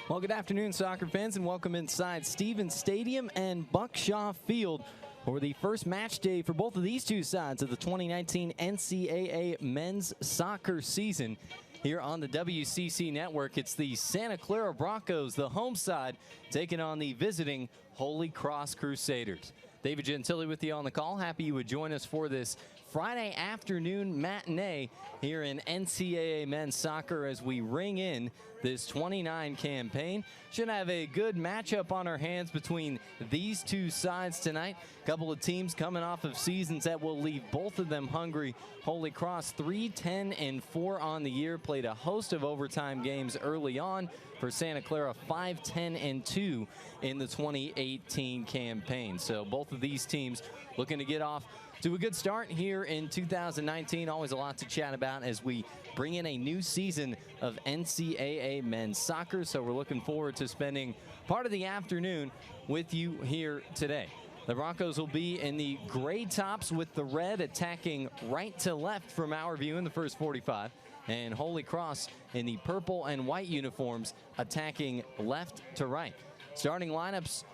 Well, good afternoon, soccer fans, and welcome inside Stevens Stadium and Buckshaw Field for the first match day for both of these two sides of the 2019 NCAA men's soccer season. Here on the WCC Network, it's the Santa Clara Broncos, the home side, taking on the visiting Holy Cross Crusaders. David Gentili with you on the call. Happy you would join us for this Friday afternoon matinee here in NCAA men's soccer as we ring in this 29 campaign. Should have a good matchup on our hands between these two sides tonight. A couple of teams coming off of seasons that will leave both of them hungry. Holy Cross 3-10-4 on the year, played a host of overtime games early on. For Santa Clara, 5-10-2 in the 2018 campaign. So both of these teams looking to get off to a good start here in 2019. Always a lot to chat about as we bring in a new season of NCAA men's soccer. So we're looking forward to spending part of the afternoon with you here today. The Broncos will be in the gray tops with the red attacking right to left from our view in the first 45. And Holy Cross in the purple and white uniforms attacking left to right. Starting lineups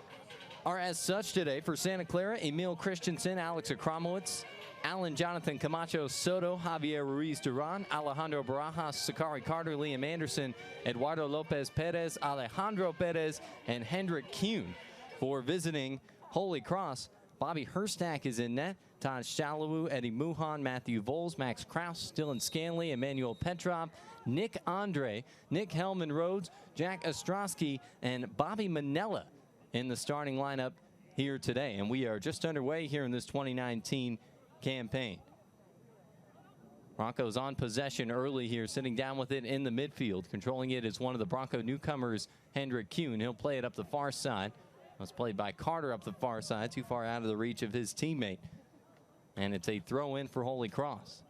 are as such today. For Santa Clara, Emil Christensen, Alex Akramowicz, Alan Jonathan Camacho Soto, Xavier Ruiz Duran, Alejandro Barajas, Sakari Carter, Liam Anderson, Eduardo Lopez Perez, Alejandro Perez, and Hendrik Kuhn. For visiting Holy Cross, Bobby Herstack is in net, Todd Shalawu, Eddie Muhan, Matthew Voles, Max Kraus, Dylan Scanley, Emmanuel Petrov, Nick Andre, Nick Hellman Rhodes, Jack Ostrovsky, and Bobby Manella in the starting lineup here today. And we are just underway here in this 2019 campaign. Broncos on possession early here, sitting down with it in the midfield. Controlling it is one of the Bronco newcomers, Hendrik Kuhn. He'll play it up the far side. It's played by Carter up the far side, too far out of the reach of his teammate. And it's a throw in for Holy Cross.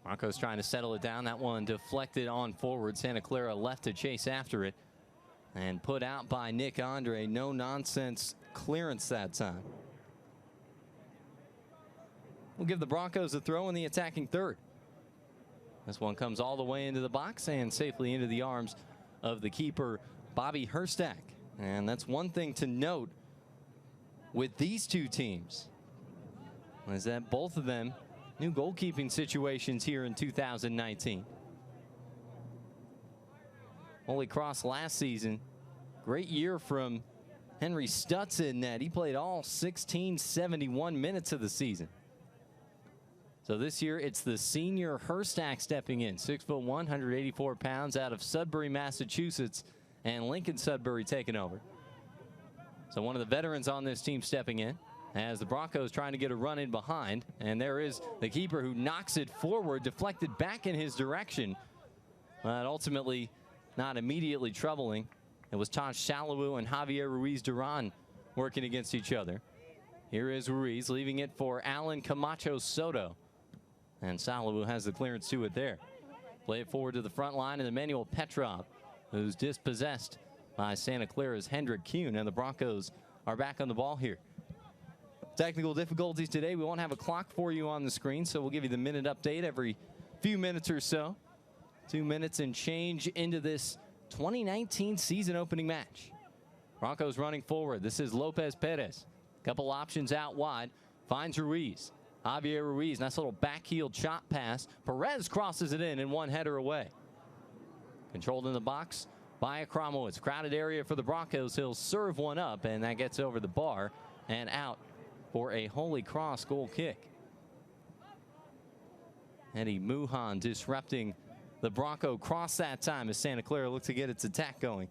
Broncos trying to settle it down. That one deflected on forward. Santa Clara left to chase after it. And put out by Nick Andre. No nonsense clearance that time. We'll give the Broncos a throw in the attacking third. This one comes all the way into the box and safely into the arms of the keeper, Bobby Herstack. And that's one thing to note with these two teams, is that both of them new goalkeeping situations here in 2019. Holy Cross last season, great year from Henry Stutz in net. He played all 1671 minutes of the season. So this year, it's the senior Herstack stepping in. 6'1", 184 pounds, out of Sudbury, Massachusetts, and Lincoln Sudbury taking over. So one of the veterans on this team stepping in as the Broncos trying to get a run in behind. And there is the keeper who knocks it forward, deflected back in his direction, but ultimately not immediately troubling. It was Todd Shalawu and Xavier Ruiz Duran working against each other. Here is Ruiz leaving it for Alan Camacho Soto. And Shalawu has the clearance to it there. Play it forward to the front line, and Emmanuel Petrov, who's dispossessed by Santa Clara's Hendrik Kuhn, and the Broncos are back on the ball here. Technical difficulties today. We won't have a clock for you on the screen, so we'll give you the minute update every few minutes or so. 2 minutes and change into this 2019 season opening match. Broncos running forward. This is Lopez Perez. Couple options out wide. Finds Ruiz. Xavier Ruiz, nice little backheel chop pass. Perez crosses it in and one header away. Controlled in the box by Akramowicz. Crowded area for the Broncos. He'll serve one up, and that gets over the bar and out for a Holy Cross goal kick. Eddie Muhan disrupting the Bronco cross that time as Santa Clara looks to get its attack going.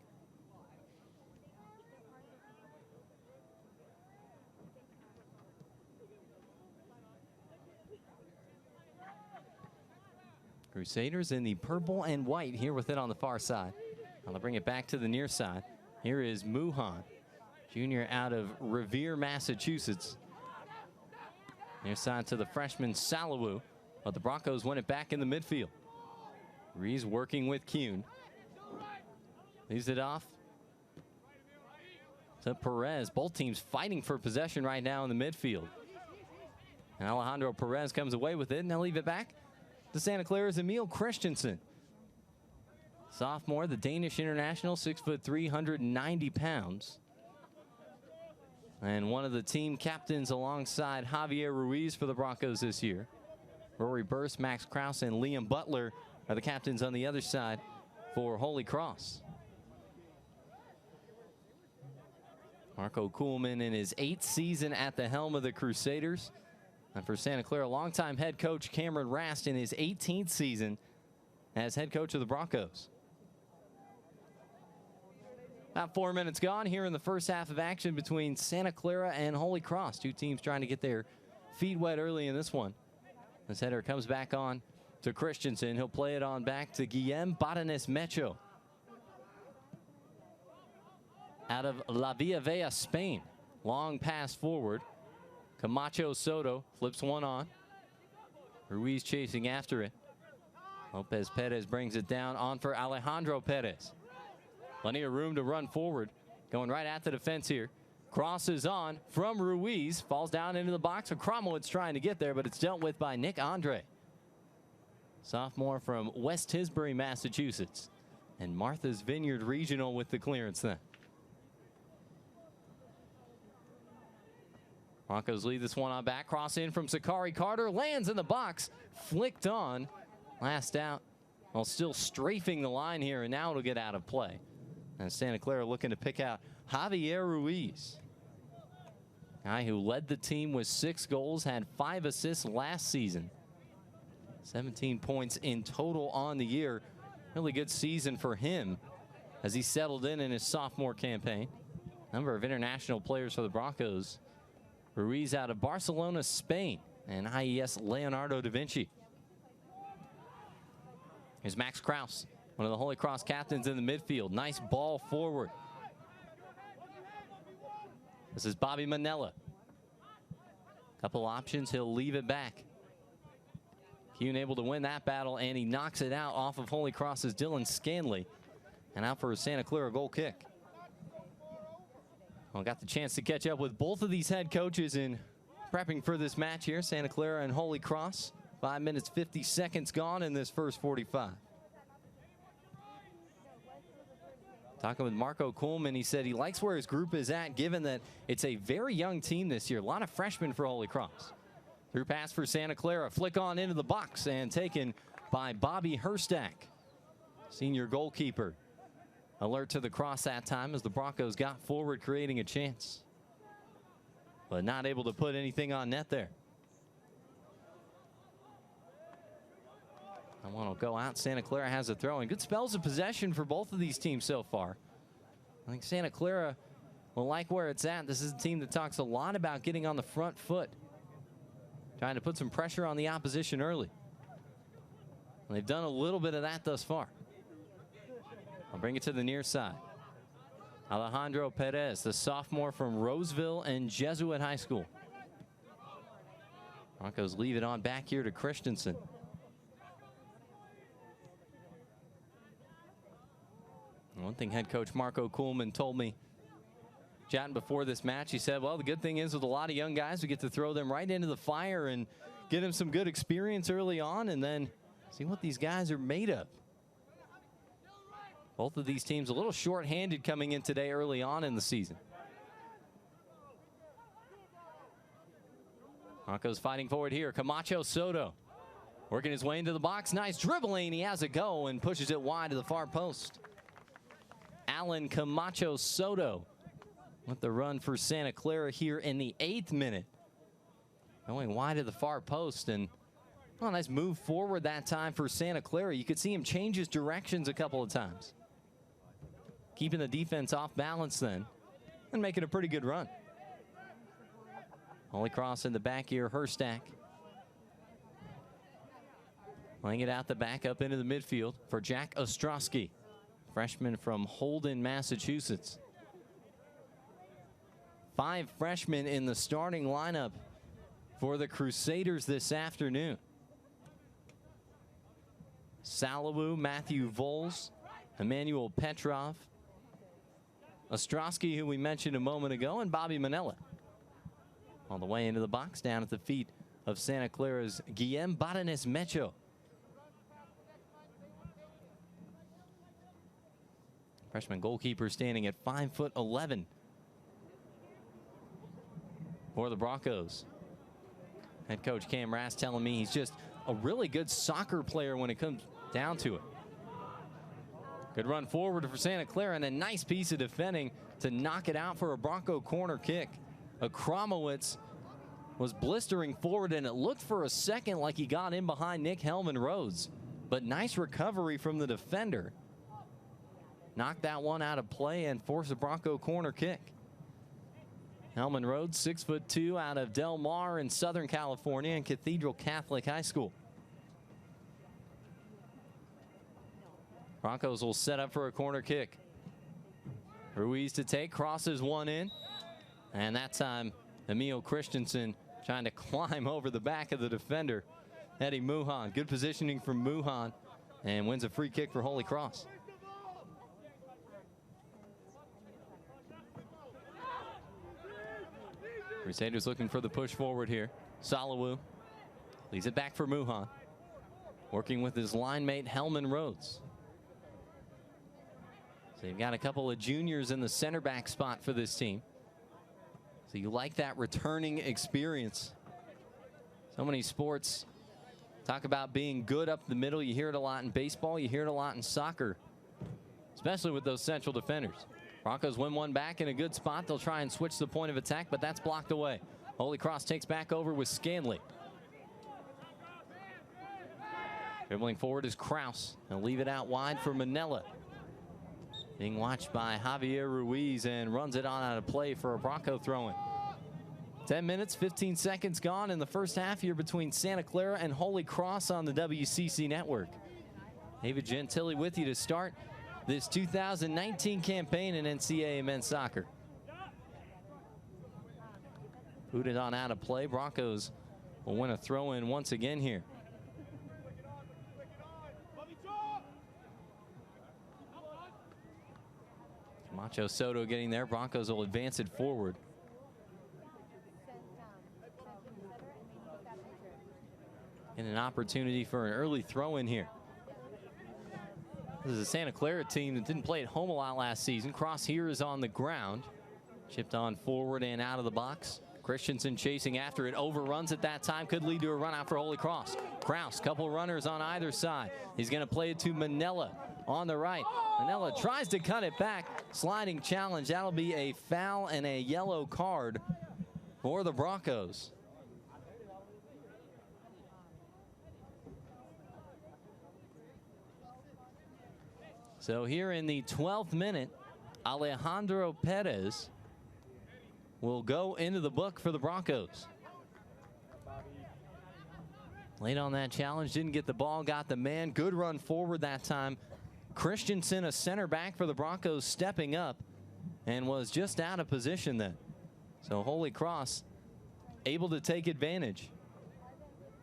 Crusaders in the purple and white here with it on the far side. Now they'll bring it back to the near side. Here is Muhan, junior out of Revere, Massachusetts. Near side to the freshman Shalawu, but the Broncos win it back in the midfield. Ruiz working with Kuhn. Leaves it off to Perez. Both teams fighting for possession right now in the midfield. And Alejandro Perez comes away with it, and they'll leave it back to Santa Clara's Emil Christensen. Sophomore, the Danish international, 6'3", 390 pounds. And one of the team captains alongside Xavier Ruiz for the Broncos this year. Rory Burst, Max Krause, and Liam Butler are the captains on the other side for Holy Cross. Marco Kuhlman in his 8th season at the helm of the Crusaders. And for Santa Clara, longtime head coach Cameron Rast in his 18th season as head coach of the Broncos. About 4 minutes gone here in the first half of action between Santa Clara and Holy Cross. Two teams trying to get their feet wet early in this one. This header comes back on to Christensen. He'll play it on back to Guillem Badanes Mecho out of La Villavea, Spain. Long pass forward. Camacho Soto flips one on. Ruiz chasing after it. Lopez Perez brings it down on for Alejandro Perez. Plenty of room to run forward. Going right at the defense here. Crosses on from Ruiz. Falls down into the box. Cromwell's trying to get there, but it's dealt with by Nick Andre. Sophomore from West Tisbury, Massachusetts. And Martha's Vineyard Regional with the clearance then. Broncos lead this one on back. Cross in from Sakari Carter. Lands in the box. Flicked on. Last out. While still strafing the line here, and now it'll get out of play. And Santa Clara looking to pick out Xavier Ruiz. Guy who led the team with 6 goals, had 5 assists last season. 17 points in total on the year. Really good season for him as he settled in his sophomore campaign. Number of international players for the Broncos. Ruiz out of Barcelona, Spain, and IES Leonardo da Vinci. Here's Max Krause, one of the Holy Cross captains in the midfield. Nice ball forward. This is Bobby Manella. Couple options, he'll leave it back. Kuhn able to win that battle, and he knocks it out off of Holy Cross's Dylan Scanley. And out for a Santa Clara goal kick. Well, got the chance to catch up with both of these head coaches in prepping for this match here. Santa Clara and Holy Cross. 5 minutes, 50 seconds gone in this first 45. Talking with Marco Kuhlman, he said he likes where his group is at, given that it's a very young team this year. A lot of freshmen for Holy Cross. Through pass for Santa Clara. Flick on into the box and taken by Bobby Herstack, senior goalkeeper. Alert to the cross that time as the Broncos got forward, creating a chance. But not able to put anything on net there. I want to go out. Santa Clara has a throw, and good spells of possession for both of these teams so far. I think Santa Clara will like where it's at. This is a team that talks a lot about getting on the front foot, trying to put some pressure on the opposition early. And they've done a little bit of that thus far. I'll bring it to the near side. Alejandro Perez, the sophomore from Roseville and Jesuit High School. Broncos leave it on back here to Christensen. One thing head coach Marco Kuhlman told me chatting before this match, he said, well, the good thing is with a lot of young guys, we get to throw them right into the fire and get them some good experience early on and then see what these guys are made of. Both of these teams a little short-handed coming in today early on in the season. Broncos fighting forward here. Camacho Soto working his way into the box. Nice dribbling. He has a go and pushes it wide to the far post. Alan Camacho Soto with the run for Santa Clara here in the 8th minute. Going wide to the far post, and well, nice move forward that time for Santa Clara. You could see him change his directions a couple of times. Keeping the defense off balance then and making a pretty good run. Holy Cross in the back here, Herstack. Playing it out the back up into the midfield for Jack Ostrovsky, freshman from Holden, Massachusetts. 5 freshmen in the starting lineup for the Crusaders this afternoon. Salawu, Matthew Voles, Emmanuel Petrov, Ostrovsky, who we mentioned a moment ago, and Bobby Manella. All the way into the box, down at the feet of Santa Clara's Guillem Baranes Mecho. Freshman goalkeeper standing at 5'11" for the Broncos. Head coach Cam Rass telling me he's just a really good soccer player when it comes down to it. Good run forward for Santa Clara and a nice piece of defending to knock it out for a Bronco corner kick. Akramowicz was blistering forward, and it looked for a second like he got in behind Nick Helman Rhodes. But nice recovery from the defender. Knocked that one out of play and forced a Bronco corner kick. Helman Rhodes, 6'2", out of Del Mar in Southern California and Cathedral Catholic High School. Broncos will set up for a corner kick. Ruiz to take, crosses one in. And that time, Emil Christensen trying to climb over the back of the defender, Eddie Muhan. Good positioning from Muhan, and wins a free kick for Holy Cross. Crusaders looking for the push forward here. Salawu leads it back for Muhan, working with his line mate Helman Rhodes. So they've got a couple of juniors in the center back spot for this team. So you like that returning experience. So many sports talk about being good up the middle. You hear it a lot in baseball. You hear it a lot in soccer, especially with those central defenders. Broncos win one back in a good spot. They'll try and switch the point of attack, but that's blocked away. Holy Cross takes back over with Scanley. Dribbling forward is Kraus. They'll leave it out wide for Manella. Being watched by Xavier Ruiz and runs it on out of play for a Bronco throw-in. 10 minutes, 15 seconds gone in the first half here between Santa Clara and Holy Cross on the WCC Network. David Gentili with you to start this 2019 campaign in NCAA men's soccer. Booted on out of play. Broncos will win a throw-in once again here. Macho Soto getting there. Broncos will advance it forward. And an opportunity for an early throw-in here. This is a Santa Clara team that didn't play at home a lot last season. Cross here is on the ground. Chipped on forward and out of the box. Christensen chasing after it. Overruns at that time. Could lead to a run out for Holy Cross. Kraus, couple runners on either side. He's going to play it to Manella on the right. Manella tries to cut it back. Sliding challenge. That'll be a foul and a yellow card for the Broncos. So here in the 12th minute, Alejandro Perez will go into the book for the Broncos. Late on that challenge, didn't get the ball, got the man. Good run forward that time. Christensen, a center back for the Broncos, stepping up and was just out of position then. So Holy Cross able to take advantage.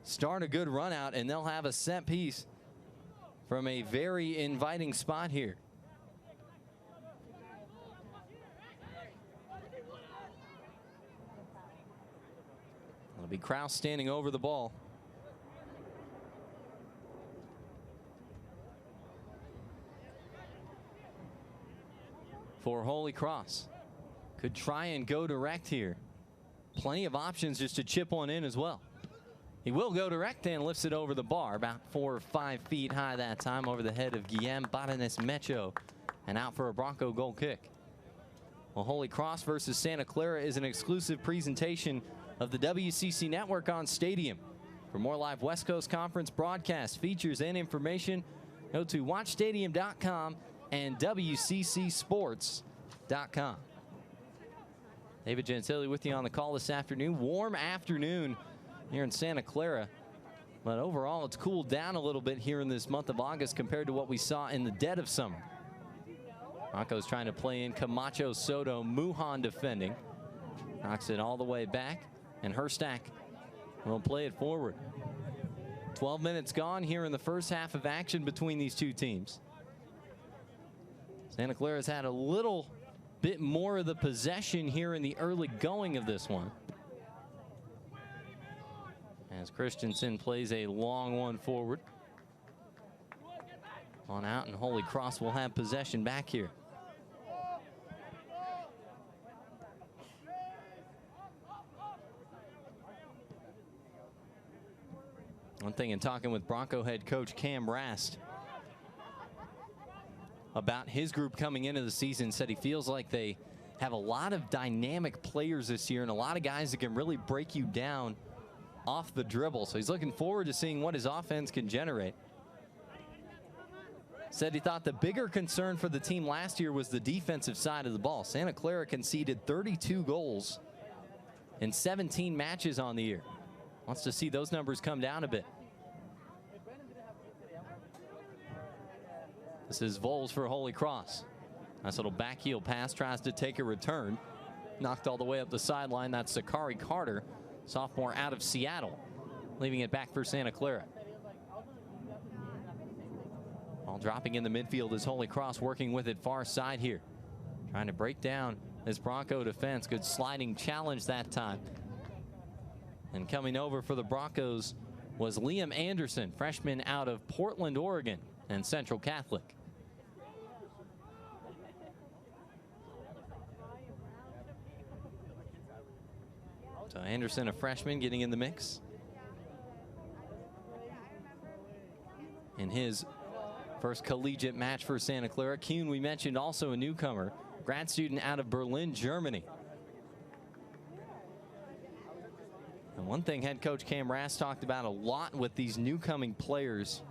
Start a good run out, and they'll have a set piece from a very inviting spot here. It'll be Kraus standing over the ball. For Holy Cross. Could try and go direct here. Plenty of options just to chip one in as well. He will go direct and lifts it over the bar, about 4 or 5 feet high that time, over the head of Guillem Baranes Mecho, and out for a Bronco goal kick. Well, Holy Cross versus Santa Clara is an exclusive presentation of the WCC Network on Stadium. For more live West Coast Conference broadcasts, features, and information, go to watchstadium.com and WCCsports.com. David Gentili with you on the call this afternoon. Warm afternoon here in Santa Clara, but overall it's cooled down a little bit here in this month of August compared to what we saw in the dead of summer. Broncos trying to play in Camacho Soto, Muhan defending. Knocks it all the way back, and Herstack will play it forward. 12 minutes gone here in the first half of action between these two teams. Santa Clara's had a little bit more of the possession here in the early going of this one. As Christensen plays a long one forward. On out, and Holy Cross will have possession back here. One thing in talking with Bronco head coach Cam Rast about his group coming into the season, said he feels like they have a lot of dynamic players this year and a lot of guys that can really break you down off the dribble. So he's looking forward to seeing what his offense can generate. Said he thought the bigger concern for the team last year was the defensive side of the ball. Santa Clara conceded 32 goals in 17 matches on the year. Wants to see those numbers come down a bit. This is Voles for Holy Cross. Nice little backheel pass, tries to take a return. Knocked all the way up the sideline. That's Zachary Carter, sophomore out of Seattle, leaving it back for Santa Clara. Ball dropping in the midfield is Holy Cross, working with it far side here. Trying to break down this Bronco defense. Good sliding challenge that time. And coming over for the Broncos was Liam Anderson, freshman out of Portland, Oregon, and Central Catholic. So Anderson, a freshman, getting in the mix in his first collegiate match for Santa Clara. Kuhn, we mentioned, also a newcomer, grad student out of Berlin, Germany. And one thing head coach Cam Rast talked about a lot with these newcoming players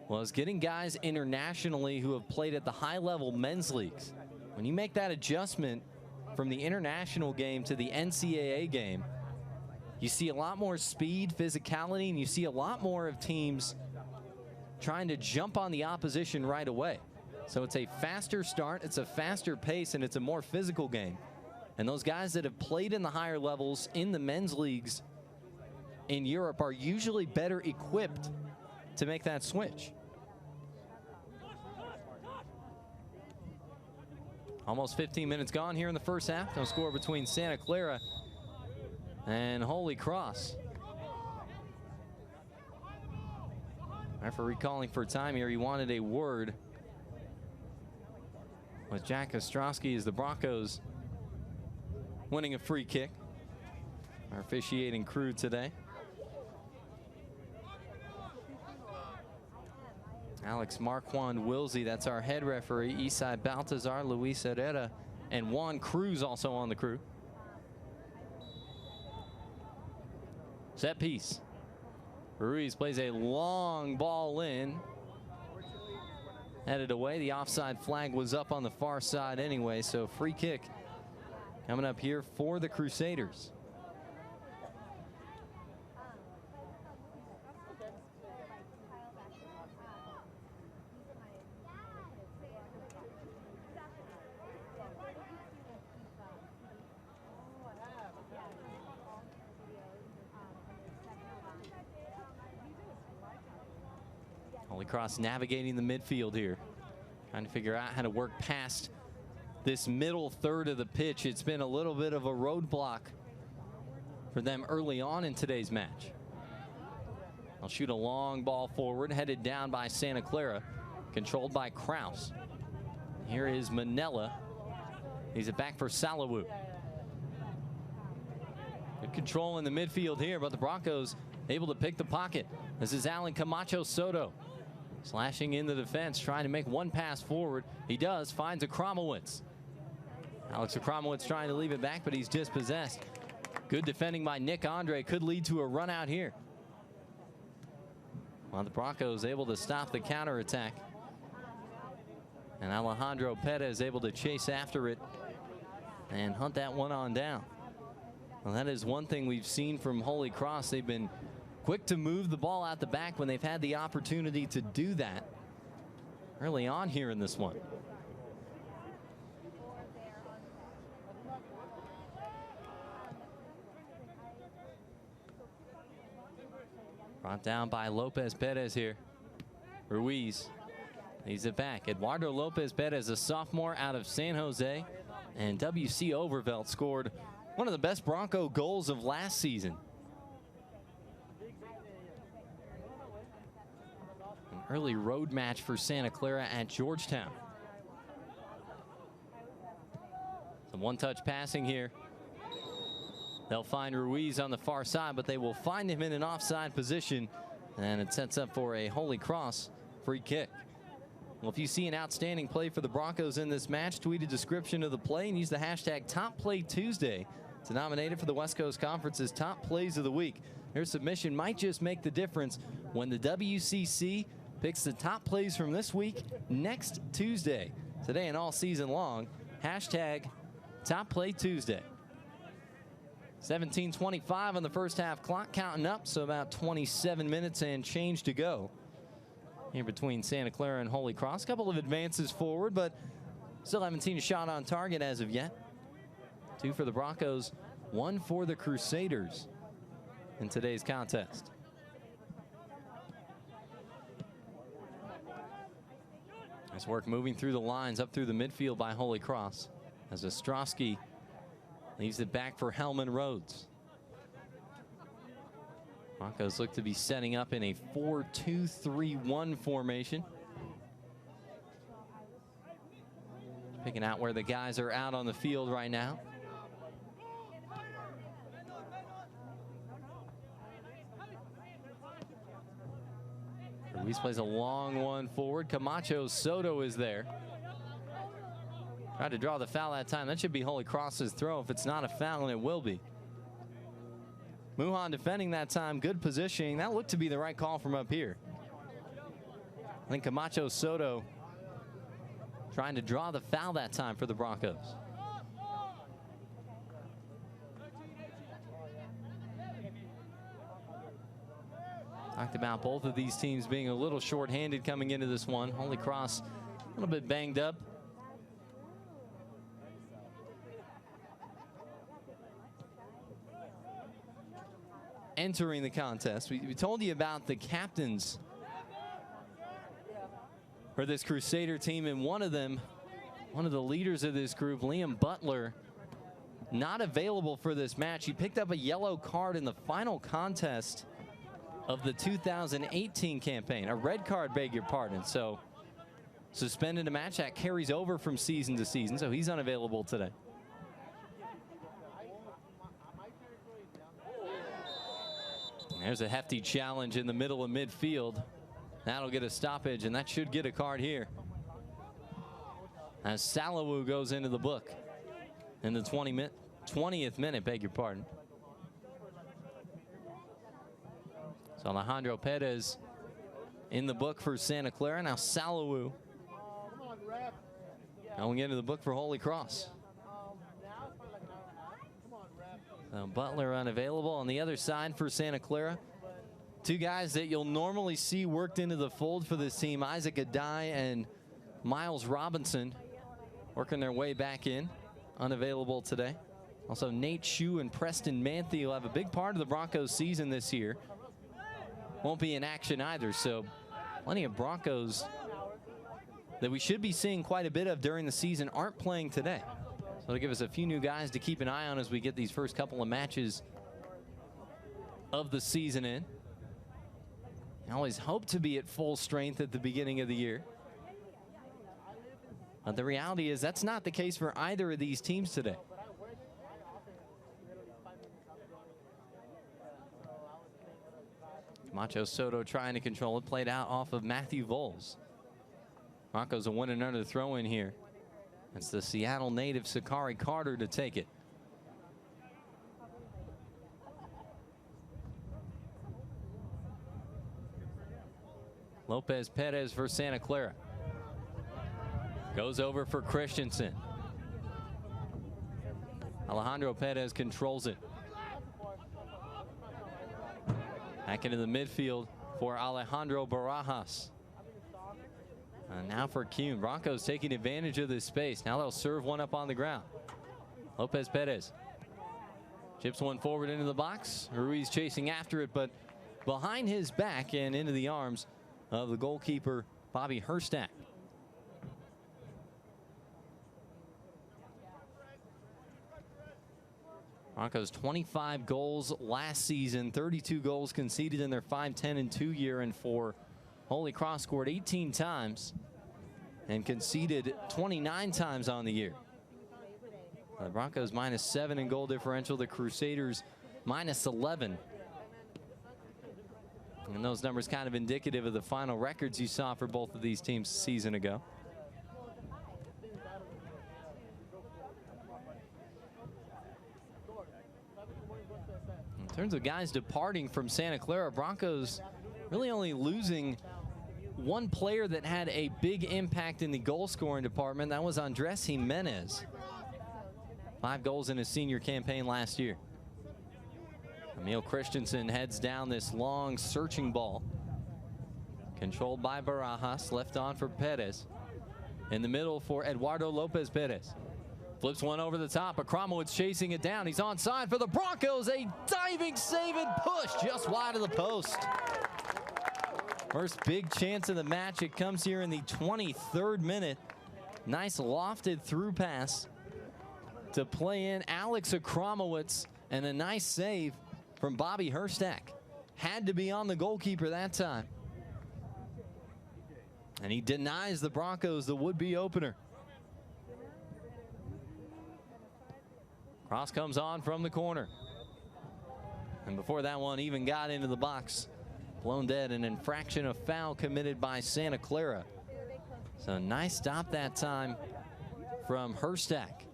was getting guys internationally who have played at the high-level men's leagues. When you make that adjustment from the international game to the NCAA game, you see a lot more speed, physicality, and you see a lot more of teams trying to jump on the opposition right away. So it's a faster start, it's a faster pace, and it's a more physical game. And those guys that have played in the higher levels in the men's leagues in Europe are usually better equipped to make that switch. Almost 15 minutes gone here in the first half. No score between Santa Clara and Holy Cross. Referee calling for time here. He wanted a word with Jack Ostrovsky as the Broncos winning a free kick. Our officiating crew today. Alex Marquand Wilsey, that's our head referee. Isai Baltazar, Luis Herrera, and Juan Cruz also on the crew. Set piece. Ruiz plays a long ball in. Headed away. The offside flag was up on the far side anyway, so free kick coming up here for the Crusaders. Holy Cross navigating the midfield here, trying to figure out how to work past this middle third of the pitch. It's been a little bit of a roadblock for them early on in today's match. They'll shoot a long ball forward, headed down by Santa Clara, controlled by Kraus. Here is Manella. He's it back for Salawu. Good control in the midfield here, but the Broncos able to pick the pocket. This is Alan Camacho Soto. Slashing in the defense, trying to make one pass forward. He does, finds Akramowicz. Alex Akramowicz trying to leave it back, but he's dispossessed. Good defending by Nick Andre, could lead to a run out here. Well, the Broncos able to stop the counterattack. And Alejandro Perez able to chase after it and hunt that one on down. Well, that is one thing we've seen from Holy Cross. They've been quick to move the ball out the back when they've had the opportunity to do that early on here in this one. Brought down by Lopez Perez here. Ruiz leads it back. Eduardo Lopez Perez, a sophomore out of San Jose, and W.C. Overvelt scored one of the best Bronco goals of last season An early road match for Santa Clara at Georgetown. Some one-touch passing here. They'll find Ruiz on the far side, but they will find him in an offside position, and it sets up for a Holy Cross free kick. Well, if you see an outstanding play for the Broncos in this match, tweet a description of the play and use the hashtag TopPlayTuesday to nominate it for the West Coast Conference's Top Plays of the Week. Your submission might just make the difference when the WCC picks the top plays from this week next Tuesday. Today and all season long, hashtag TopPlayTuesday. 17:25 on the first half clock, counting up, so about 27 minutes and change to go here between Santa Clara and Holy Cross. A couple of advances forward, but still haven't seen a shot on target as of yet. 2 for the Broncos, 1 for the Crusaders in today's contest. Nice work moving through the lines up through the midfield by Holy Cross as Ostrovsky leaves it back for Hellman Rhodes. Broncos look to be setting up in a 4-2-3-1 formation. Picking out where the guys are out on the field right now. Ruiz plays a long one forward. Camacho Soto is there. Tried to draw the foul that time. That should be Holy Cross's throw. If it's not a foul, and it will be. Muhan defending that time. Good positioning. That looked to be the right call from up here. I think Camacho Soto trying to draw the foul that time for the Broncos. Talked about both of these teams being a little short-handed coming into this one. Holy Cross a little bit banged up. Entering the contest, we told you about the captains for this Crusader team, and one of them, one of the leaders of this group, Liam Butler, not available for this match. He picked up a yellow card in the final contest of the 2018 campaign. A red card, beg your pardon. So suspended a match that carries over from season to season, so he's unavailable today. There's a hefty challenge in the middle of midfield. That'll get a stoppage, and that should get a card here, as Salawu goes into the book in the 20th minute, beg your pardon. So Alejandro Perez in the book for Santa Clara. Now Salawu going into the book for Holy Cross. Butler unavailable on the other side for Santa Clara. 2 guys that you'll normally see worked into the fold for this team, Isaac Adai and Miles Robinson, working their way back in, unavailable today. Also Nate Shue and Preston Manthe will have a big part of the Broncos season this year. Won't be in action either, so plenty of Broncos that we should be seeing quite a bit of during the season aren't playing today. So it'll give us a few new guys to keep an eye on as we get these first couple of matches of the season in. I always hope to be at full strength at the beginning of the year. But the reality is that's not the case for either of these teams today. Camacho Soto trying to control it, played out off of Matthew Voles. Broncos a 1-0 throw in here. It's the Seattle native Sakari Carter to take it. Lopez Perez for Santa Clara. Goes over for Christensen. Alejandro Perez controls it. Back into the midfield for Alejandro Barajas. And now for Kuhn. Broncos taking advantage of this space. Now they'll serve one up on the ground. Lopez Perez chips one forward into the box. Ruiz chasing after it, but behind his back and into the arms of the goalkeeper, Bobby Herstack. Broncos 25 goals last season, 32 goals conceded in their 5-10-2 year, and for Holy Cross scored 18 times and conceded 29 times on the year. The Broncos -7 in goal differential, the Crusaders -11. And those numbers kind of indicative of the final records you saw for both of these teams a season ago. In terms of guys departing from Santa Clara, Broncos really only losing one player that had a big impact in the goal scoring department. That was Andres Jimenez. 5 goals in his senior campaign last year. Emil Christensen heads down this long searching ball. Controlled by Barajas, left on for Perez. In the middle for Eduardo Lopez Perez. Flips one over the top. Akramowicz chasing it down. He's onside for the Broncos. A diving save and push just wide of the post. First big chance of the match. It comes here in the 23rd minute. Nice lofted through pass to play in Alex Akramowicz, and a nice save from Bobby Herstack. Had to be on the goalkeeper that time. And he denies the Broncos the would-be opener. Cross comes on from the corner. And before that one even got into the box, blown dead, an infraction of foul committed by Santa Clara. So nice stop that time from Herstack.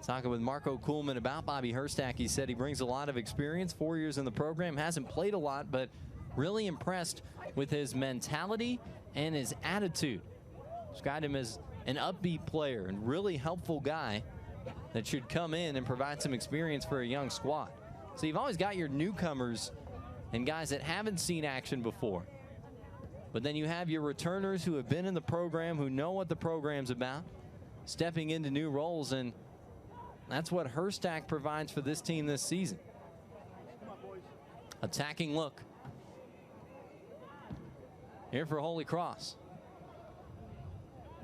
Talking with Marco Kuhlman about Bobby Herstack, he said he brings a lot of experience, 4 years in the program, hasn't played a lot, but really impressed with his mentality and his attitude. Described him as an upbeat player and really helpful guy that should come in and provide some experience for a young squad. So you've always got your newcomers and guys that haven't seen action before. But then you have your returners who have been in the program, who know what the program's about, stepping into new roles, and that's what Herstack provides for this team this season. Attacking look here for Holy Cross.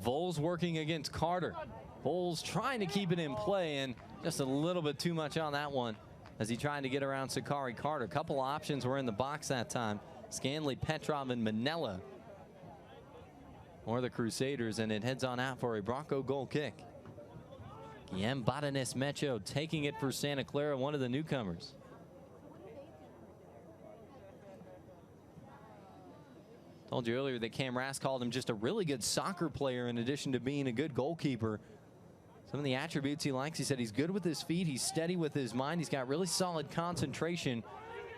Voles working against Carter. Voles trying to keep it in play, and just a little bit too much on that one as he tried to get around Zachary Carter. A couple options were in the box that time. Scanley, Petrov, and Manella or the Crusaders, and it heads on out for a Bronco goal kick. Guillem Badanes Mecho taking it for Santa Clara, one of the newcomers. Told you earlier that Cam Rask called him just a really good soccer player in addition to being a good goalkeeper. Some of the attributes he likes, he said he's good with his feet, he's steady with his mind, he's got really solid concentration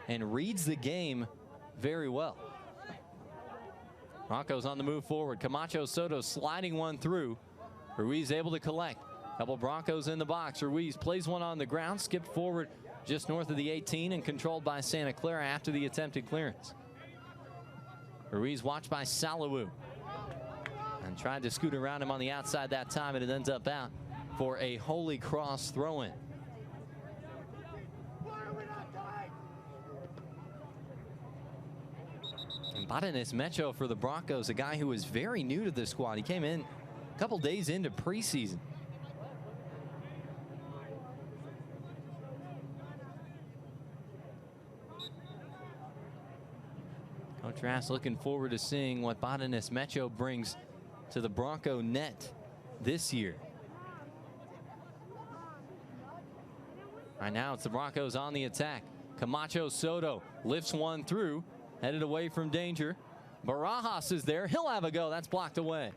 and reads the game very well. Broncos on the move forward. Camacho Soto sliding one through. Ruiz able to collect. Couple Broncos in the box. Ruiz plays one on the ground, skipped forward just north of the 18 and controlled by Santa Clara after the attempted clearance. Ruiz watched by Salawu and tried to scoot around him on the outside that time, and it ends up out for a Holy Cross throw-in. And Badanes Mecho for the Broncos, a guy who is very new to this squad. He came in a couple days into preseason. Coach Rass looking forward to seeing what Badanes Mecho brings to the Bronco net this year. Right now it's the Broncos on the attack. Camacho Soto lifts one through, headed away from danger. Barajas is there. He'll have a go. That's blocked away.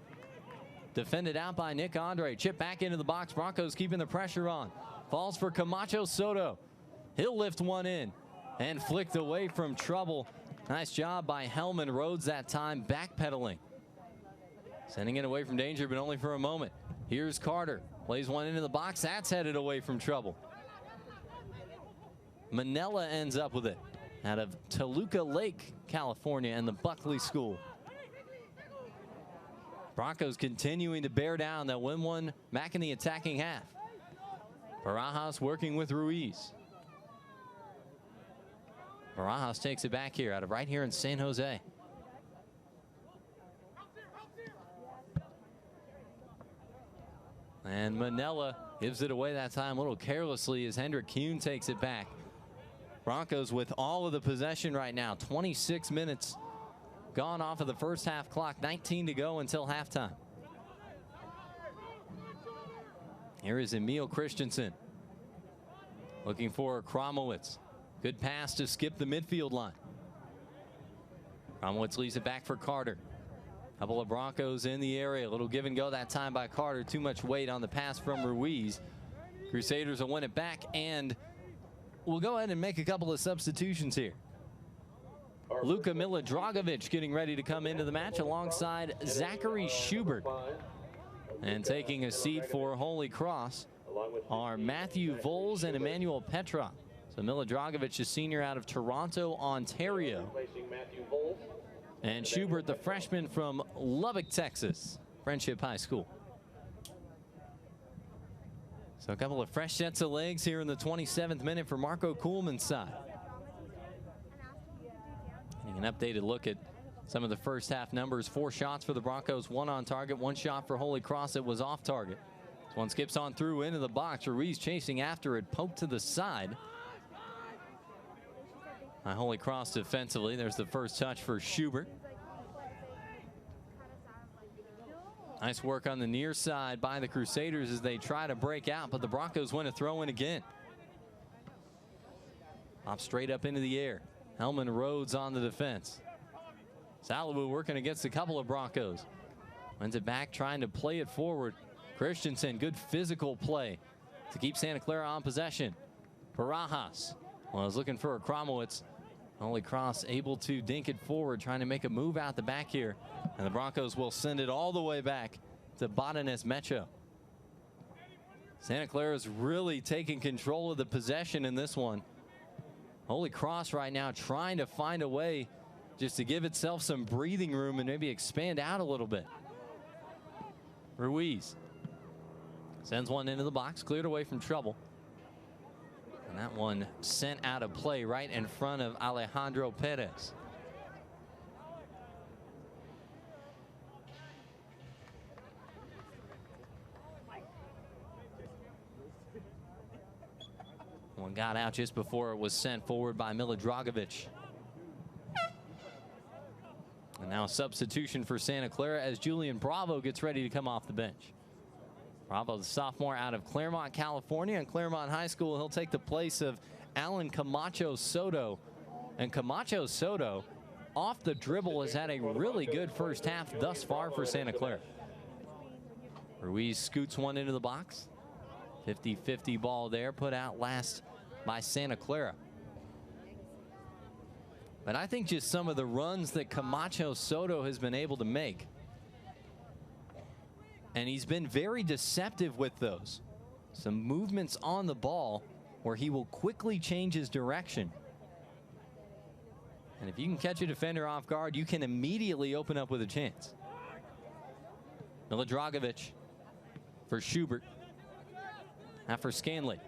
Defended out by Nick Andre. Chip back into the box. Broncos keeping the pressure on. Falls for Camacho Soto. He'll lift one in and flicked away from trouble. Nice job by Hellman Rhodes that time, backpedaling. Sending it away from danger, but only for a moment. Here's Carter. Plays one into the box. That's headed away from trouble. Manella ends up with it out of Toluca Lake, California, and the Buckley School. Broncos continuing to bear down. They'll win one back in the attacking half. Barajas working with Ruiz. Barajas takes it back here out of right here in San Jose. And Manella gives it away that time a little carelessly as Hendrik Kuhn takes it back. Broncos with all of the possession right now. 26 minutes gone off of the first half clock. 19 to go until halftime. Here is Emil Christensen looking for Kromowitz. Good pass to skip the midfield line. Kromowitz leaves it back for Carter. Couple of Broncos in the area. A little give and go that time by Carter. Too much weight on the pass from Ruiz. Crusaders will win it back, and we'll go ahead and make a couple of substitutions here. Luka Milodragovic getting ready to come into the match alongside Zachary Schubert. And taking a seat for Holy Cross are Matthew Voles and Emmanuel Petrov. So Milodragovic, a senior out of Toronto, Ontario. And Schubert, the freshman from Lubbock, Texas, Friendship High School. So a couple of fresh sets of legs here in the 27th minute for Marco Kuhlman's side. Getting an updated look at some of the first half numbers. 4 shots for the Broncos, 1 on target, 1 shot for Holy Cross that was off target. This one skips on through into the box. Ruiz chasing after it, poked to the side by Holy Cross defensively. There's the first touch for Schubert. Nice work on the near side by the Crusaders as they try to break out, but the Broncos win a throw in again. Pop straight up into the air. Hellman Rhodes on the defense. Salibu working against a couple of Broncos. Wins it back, trying to play it forward. Christensen, good physical play to keep Santa Clara on possession. Barajas, well, I was looking for a Kromowitz. Holy Cross able to dink it forward, trying to make a move out the back here. And the Broncos will send it all the way back to Bodanes Mecho. Santa Clara's really taking control of the possession in this one. Holy Cross right now trying to find a way just to give itself some breathing room and maybe expand out a little bit. Ruiz sends one into the box, cleared away from trouble. And that one sent out of play right in front of Alejandro Perez. One got out just before it was sent forward by Milodragovic. And now a substitution for Santa Clara as Julian Bravo gets ready to come off the bench. Bravo, the sophomore out of Claremont, California, and Claremont High School. He'll take the place of Alan Camacho Soto. And Camacho Soto, off the dribble, has had a really good first half thus far for Santa Clara. Ruiz scoots one into the box. 50-50 ball there, put out last by Santa Clara. But I think just some of the runs that Camacho Soto has been able to make, and he's been very deceptive with those. Some movements on the ball where he will quickly change his direction. And if you can catch a defender off guard, you can immediately open up with a chance. Milodragovic for Schubert. Now for Scanley.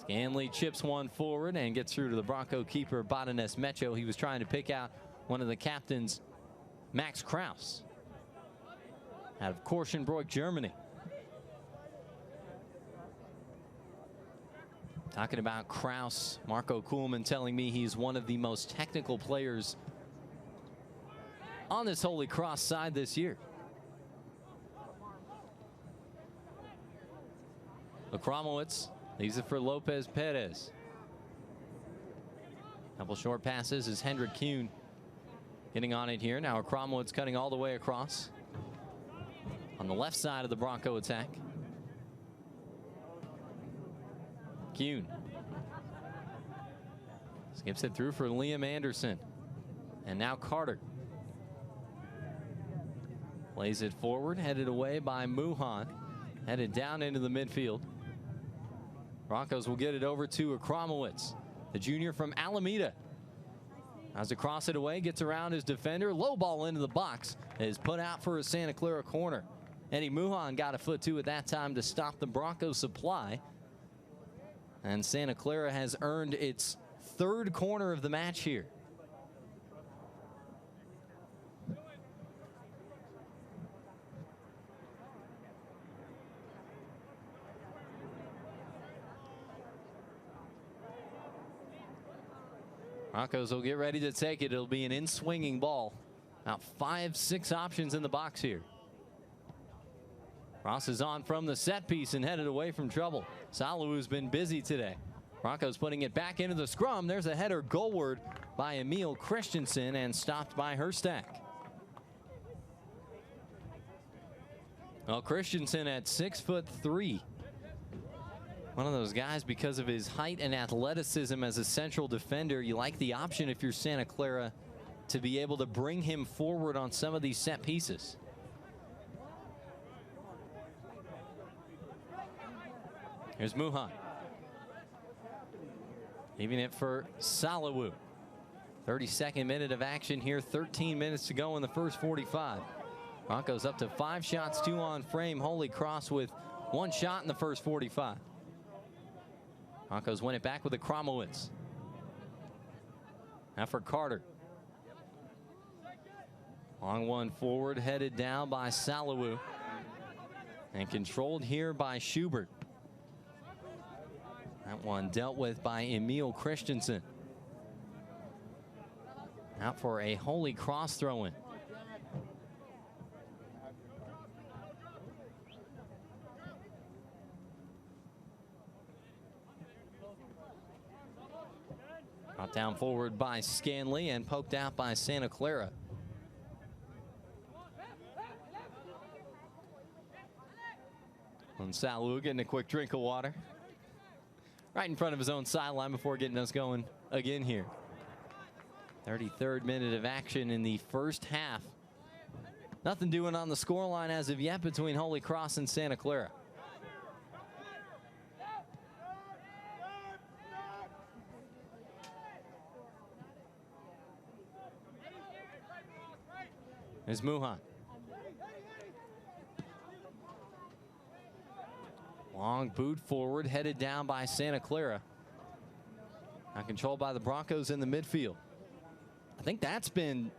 Scanley chips one forward and gets through to the Bronco keeper, Bodanes Mecho. He was trying to pick out one of the captains, Max Kraus, out of Korschenbroich, Germany. Talking about Kraus, Marco Kuhlman telling me he's one of the most technical players on this Holy Cross side this year. Kromowitz leaves it for Lopez Perez. Couple short passes as Hendrik Kuhn getting on it here. Now Kromowitz cutting all the way across on the left side of the Bronco attack. Kuhn skips it through for Liam Anderson. And now Carter plays it forward, headed away by Muhan, headed down into the midfield. Broncos will get it over to Kromowitz, the junior from Alameda. As to cross it away, gets around his defender. Low ball into the box is put out for a Santa Clara corner. Eddie Muhan got a foot to at that time to stop the Broncos supply. And Santa Clara has earned its third corner of the match here. Broncos will get ready to take it. It'll be an in-swinging ball. About 5-6 options in the box here. Ross is on from the set piece and headed away from trouble. Salawu's been busy today. Broncos putting it back into the scrum. There's a header goalward by Emil Christensen and stopped by Herstack. Well, Christensen at 6'3". One of those guys, because of his height and athleticism as a central defender, you like the option if you're Santa Clara to be able to bring him forward on some of these set pieces. Here's Muhan. Leaving it for Salawu. 32nd minute of action here. 13 minutes to go in the first 45. Broncos up to 5 shots, 2 on frame. Holy Cross with 1 shot in the first 45. Broncos win it back with the Kromowitz. Now for Carter. Long one forward, headed down by Salawu. And controlled here by Schubert. That one dealt with by Emil Christensen. Out for a Holy Cross throw-in. Brought down forward by Scanley and poked out by Santa Clara. And Salawu getting a quick drink of water. Right in front of his own sideline before getting us going again here. 33rd minute of action in the first half. Nothing doing on the scoreline as of yet between Holy Cross and Santa Clara. There's Muhan. Long boot forward, headed down by Santa Clara. Now controlled by the Broncos in the midfield. I think that's been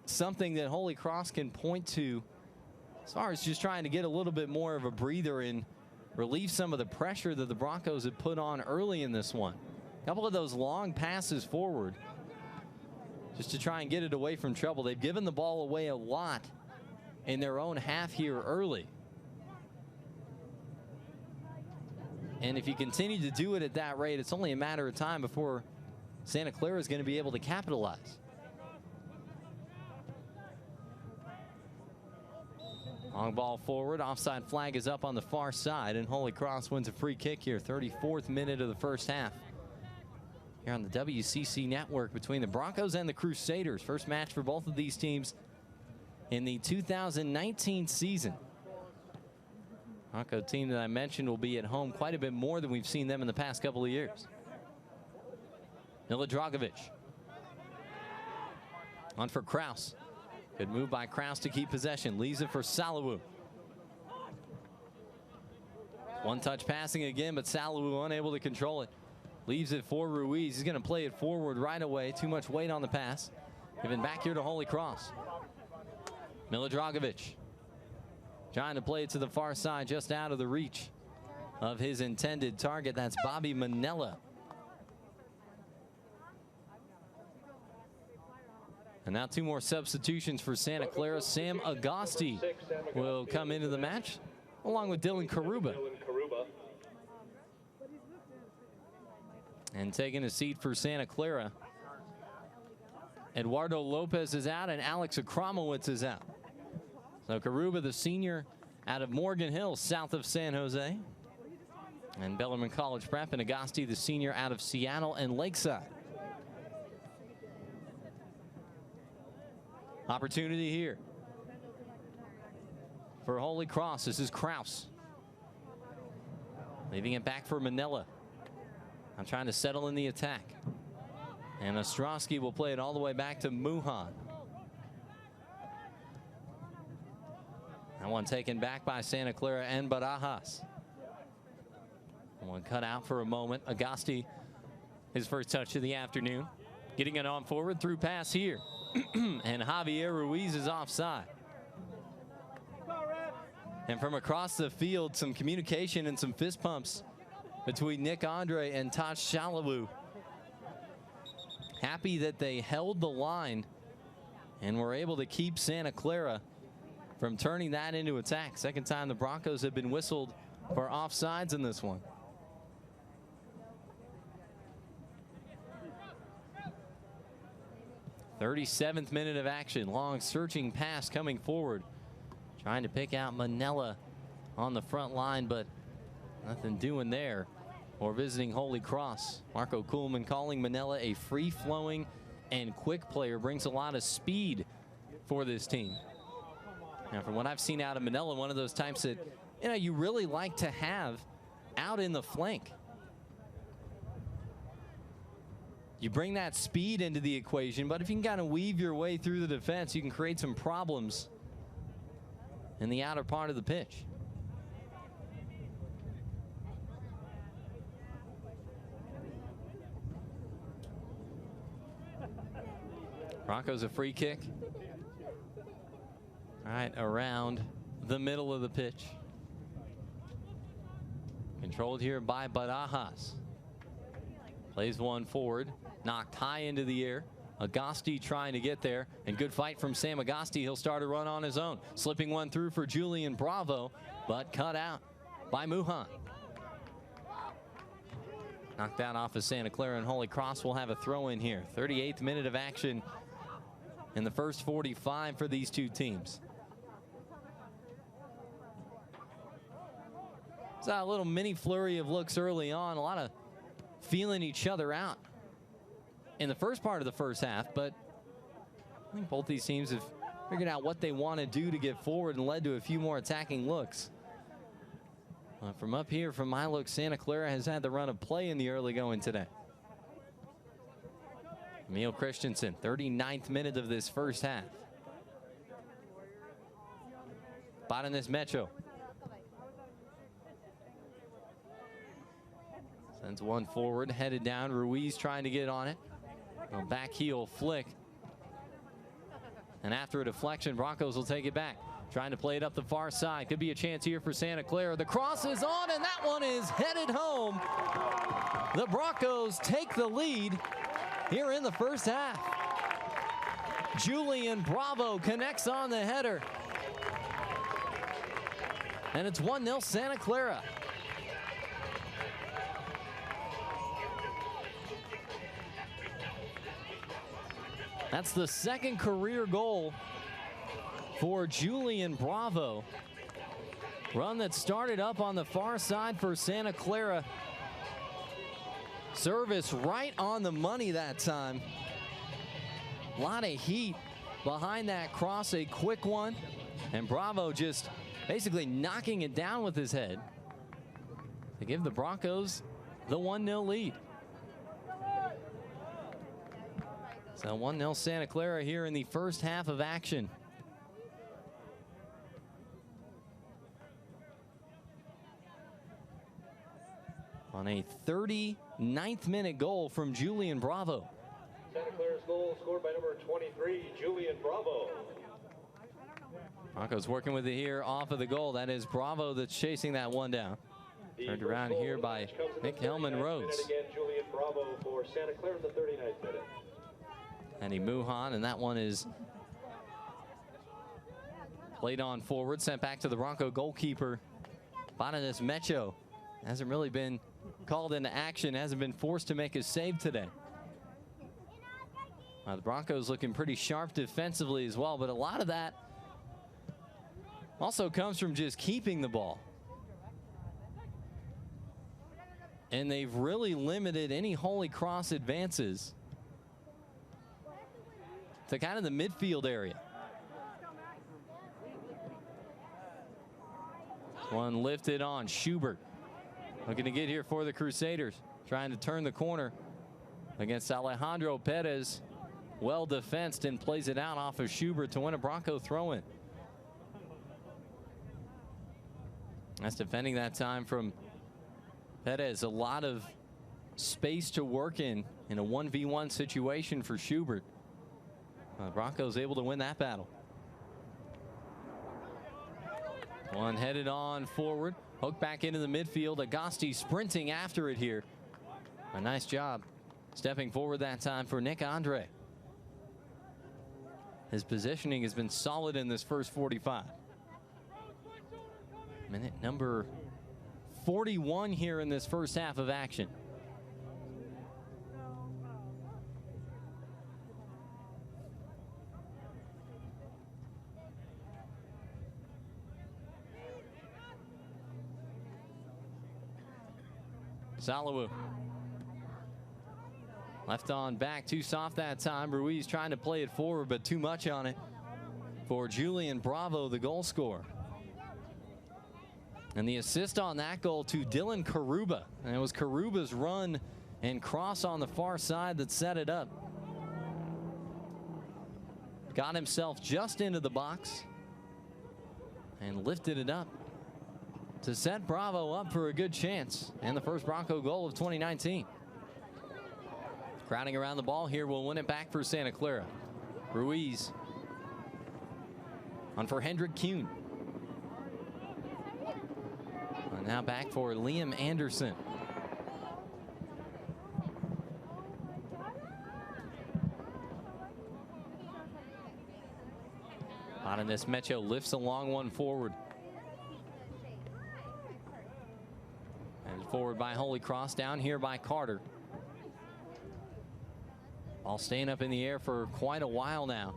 something that Holy Cross can point to as far as just trying to get a little bit more of a breather and relieve some of the pressure that the Broncos had put on early in this one. A couple of those long passes forward just to try and get it away from trouble. They've given the ball away a lot in their own half here early. And if you continue to do it at that rate, it's only a matter of time before Santa Clara is going to be able to capitalize. Long ball forward. Offside flag is up on the far side, and Holy Cross wins a free kick here. 34th minute of the first half. Here on the WCC Network between the Broncos and the Crusaders. First match for both of these teams in the 2019 season. Bronco team that I mentioned will be at home quite a bit more than we've seen them in the past couple of years. Milidragovic. On for Kraus. Good move by Kraus to keep possession. Leaves it for Salawu. One touch passing again, but Salawu unable to control it. Leaves it for Ruiz. He's going to play it forward right away. Too much weight on the pass. Given back here to Holy Cross. Milidragovic. Trying to play it to the far side, just out of the reach of his intended target. That's Bobby Manella. And now 2 more substitutions for Santa Clara. Sam Agosti will come into the match, along with Dylan Karuba. And taking a seat for Santa Clara, Eduardo Lopez is out and Alex Akromowitz is out. So Karuba, the senior out of Morgan Hill, south of San Jose. And Bellarmine College Prep, and Agosti, the senior out of Seattle and Lakeside. Opportunity here for Holy Cross. This is Kraus. Leaving it back for Manella. I'm trying to settle in the attack. And Ostrovsky will play it all the way back to Muhan. That one taken back by Santa Clara and Barajas. One cut out for a moment. Agosti, his first touch of the afternoon. Getting it on forward, through pass here. And Xavier Ruiz is offside. And from across the field, some communication and some fist pumps between Nick Andre and Taj Shalawu. happy that they held the line and were able to keep Santa Clara from turning that into attack. Second time the Broncos have been whistled for offsides in this one. 37th minute of action. Long searching pass coming forward. Trying to pick out Manella on the front line, but nothing doing there. Or visiting Holy Cross. Marco Kuhlman calling Manella a free-flowing and quick player. Brings a lot of speed for this team. Now, from what I've seen out of Manella, one of those types that, you know, you really like to have out in the flank. You bring that speed into the equation, but if you can kind of weave your way through the defense, you can create some problems in the outer part of the pitch. Broncos a free kick. Right around the middle of the pitch. Controlled here by Barajas. Plays one forward. Knocked high into the air. Agosti trying to get there. And good fight from Sam Agosti. He'll start a run on his own. Slipping one through for Julian Bravo, but cut out by Muhan. Knocked out off of Santa Clara, and Holy Cross will have a throw in here. 38th minute of action in the first 45 for these two teams. It's a little mini flurry of looks early on. A lot of feeling each other out in the first part of the first half, but I think both these teams have figured out what they want to do to get forward and led to a few more attacking looks. From up here, from my look, Santa Clara has had the run of play in the early going today. Emil Christensen, 39th minute of this first half. Bottom Metro. Sends one forward, headed down. Ruiz trying to get on it. A back heel flick. And after a deflection, Broncos will take it back. Trying to play it up the far side. Could be a chance here for Santa Clara. The cross is on, and that one is headed home. The Broncos take the lead here in the first half. Julian Bravo connects on the header. And it's 1-0 Santa Clara. That's the second career goal for Julian Bravo. Run that started up on the far side for Santa Clara. Service right on the money that time. A lot of heat behind that cross, a quick one. And Bravo just basically knocking it down with his head to give the Broncos the 1-0 lead. So 1-0 Santa Clara here in the first half of action. On a 39th minute goal from Julian Bravo. Santa Clara's goal scored by number 23, Julian Bravo. Broncos working with it here off of the goal. That is Bravo that's chasing that one down. Turned around here by Nick Hellman-Rose. Again, Julian Bravo for Santa Clara in the 39th minute. Andy Muhan, and that one is played on forward, sent back to the Bronco goalkeeper. Bonanis Mecho hasn't really been called into action, hasn't been forced to make a save today. The Broncos looking pretty sharp defensively as well, but a lot of that also comes from just keeping the ball. And they've really limited any Holy Cross advances to kind of the midfield area. One lifted on Schubert. Looking to get here for the Crusaders. Trying to turn the corner against Alejandro Perez. Well defensed and plays it out off of Schubert to win a Bronco throw-in. That's defending that time from Perez. A lot of space to work in a 1v1 situation for Schubert. Broncos able to win that battle. One headed on forward. Hook back into the midfield. Agosti sprinting after it here. A nice job Stepping forward that time for Nick Andre. His positioning has been solid in this first 45. Minute number 41 here in this first half of action. Salawu. Left on back, too soft that time. Ruiz trying to play it forward, but too much on it for Julian Bravo, the goal scorer. And the assist on that goal to Dylan Karuba. And it was Karuba's run and cross on the far side that set it up. Got himself just into the box and lifted it up to set Bravo up for a good chance and the first Bronco goal of 2019. Crowding around the ball here will win it back for Santa Clara. Ruiz on for Hendrik Kuhn. And now back for Liam Anderson. Botanist Mecho lifts a long one forward. And forward by Holy Cross, down here by Carter. All staying up in the air for quite a while now.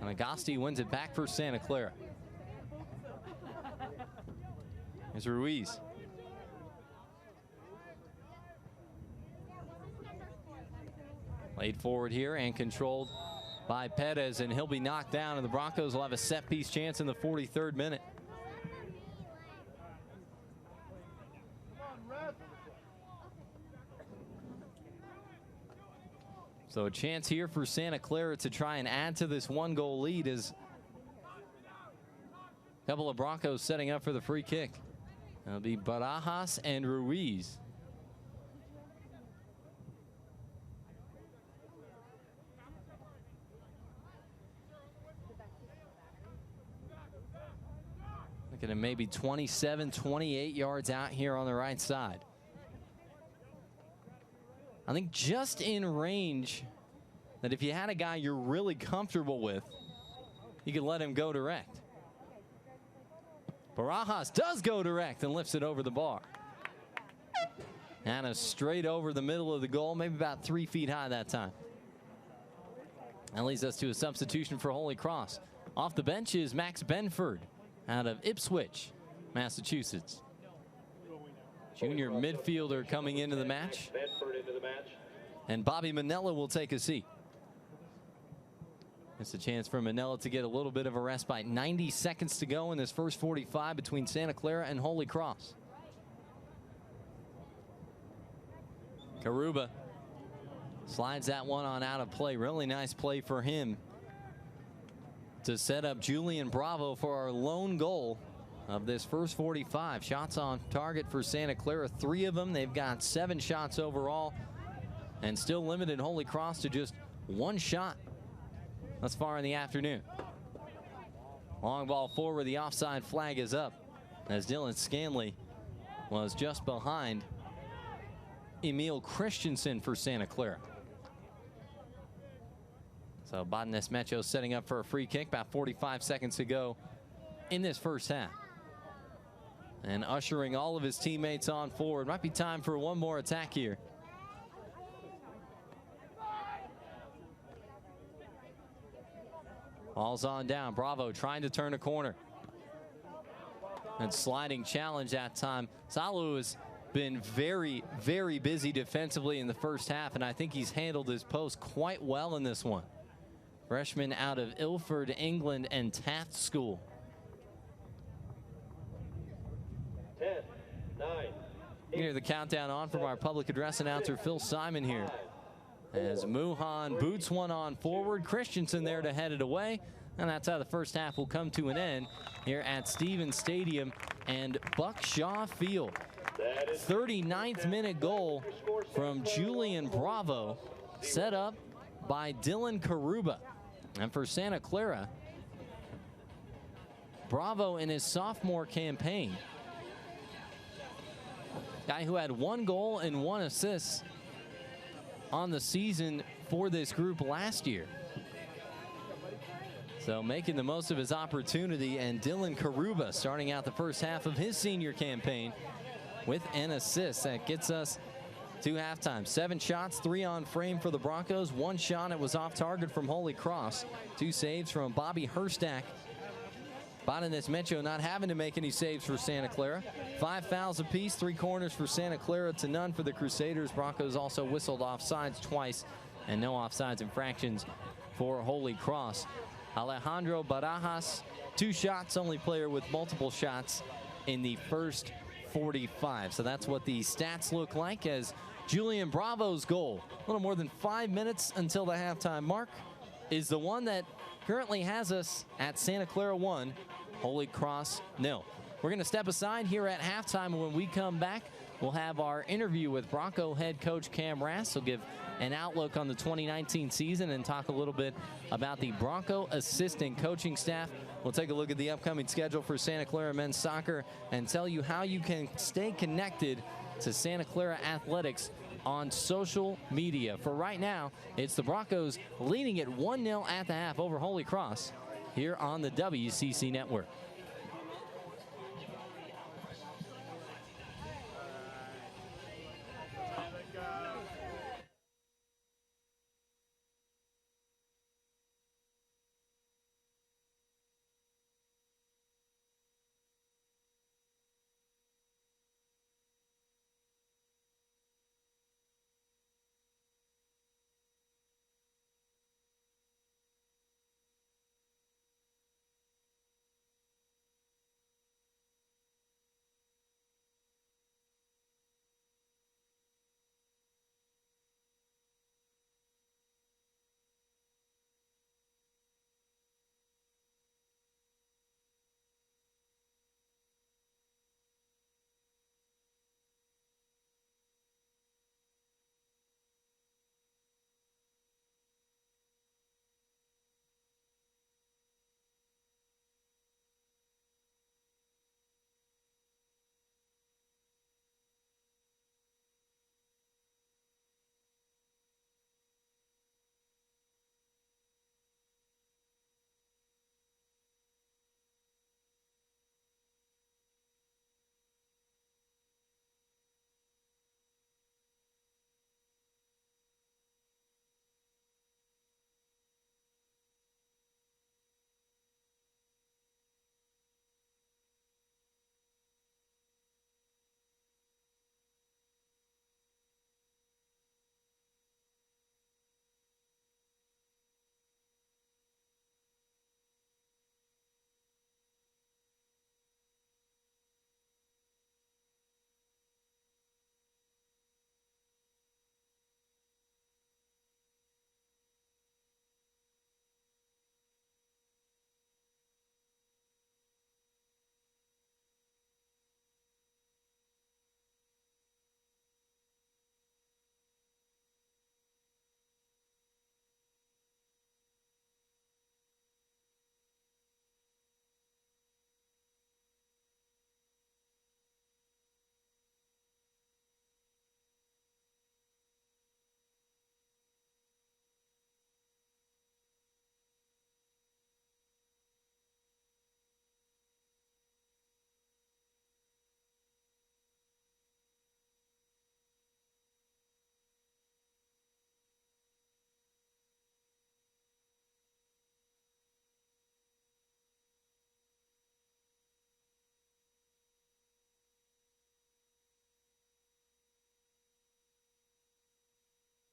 And Agasti wins it back for Santa Clara. Here's Ruiz. Played forward here and controlled by Perez, and he'll be knocked down, and the Broncos will have a set piece chance in the 43rd minute. So a chance here for Santa Clara to try and add to this one-goal lead as a couple of Broncos setting up for the free kick. It'll be Barajas and Ruiz. Looking at maybe 27, 28 yards out here on the right side. I think just in range that if you had a guy you're really comfortable with, you could let him go direct. Barajas does go direct and lifts it over the bar. And a straight over the middle of the goal, maybe about 3 feet high that time. That leads us to a substitution for Holy Cross. Off the bench is Max Benford out of Ipswich, Massachusetts. Junior midfielder coming into the match. And Bobby Manella will take a seat. It's a chance for Manella to get a little bit of a respite. 90 seconds to go in this first 45 between Santa Clara and Holy Cross. Karuba slides that one on out of play. Really nice play for him to set up Julian Bravo for our lone goal of this first 45. Shots on target for Santa Clara, 3 of them. They've got 7 shots overall and still limited Holy Cross to just 1 shot thus far in the afternoon. Long ball forward, the offside flag is up as Dylan Scanley was just behind Emil Christensen for Santa Clara. So Botanist Mecho setting up for a free kick, about 45 seconds to go in this first half. And ushering all of his teammates on forward. Might be time for one more attack here. Ball's on down. Bravo trying to turn a corner. And sliding challenge that time. Salawu has been very, very busy defensively in the first half, and I think he's handled his post quite well in this one. Freshman out of Ilford, England, and Taft School. 10, 9, You hear the countdown on from our public address announcer Phil Simon here. As Muhan boots one on forward, Christensen there to head it away. And that's how the first half will come to an end here at Stevens Stadium and Buck Shaw Field. 39th minute goal from Julian Bravo, set up by Dylan Karuba. And for Santa Clara, Bravo in his sophomore campaign Guy who had 1 goal and 1 assist on the season for this group last year. So making the most of his opportunity, and Dylan Karuba starting out the first half of his senior campaign with an assist. That gets us to halftime. 7 shots, 3 on frame for the Broncos. 1 shot, it was off target from Holy Cross. 2 saves from Bobby Herstack. Bonanis Metro not having to make any saves for Santa Clara. 5 fouls apiece, 3 corners for Santa Clara to none for the Crusaders. Broncos also whistled offsides twice, and no offsides infractions for Holy Cross. Alejandro Barajas, 2 shots, only player with multiple shots in the first 45. So that's what the stats look like, as Julian Bravo's goal, a little more than 5 minutes until the halftime mark, is the one that currently has us at Santa Clara 1, Holy Cross 0. We're going to step aside here at halftime. When we come back, we'll have our interview with Bronco head coach Cam Rass. He'll give an outlook on the 2019 season and talk a little bit about the Bronco assistant coaching staff. We'll take a look at the upcoming schedule for Santa Clara men's soccer and tell you how you can stay connected to Santa Clara athletics on social media. For right now, it's the Broncos leading it 1-0 at the half over Holy Cross here on the WCC Network.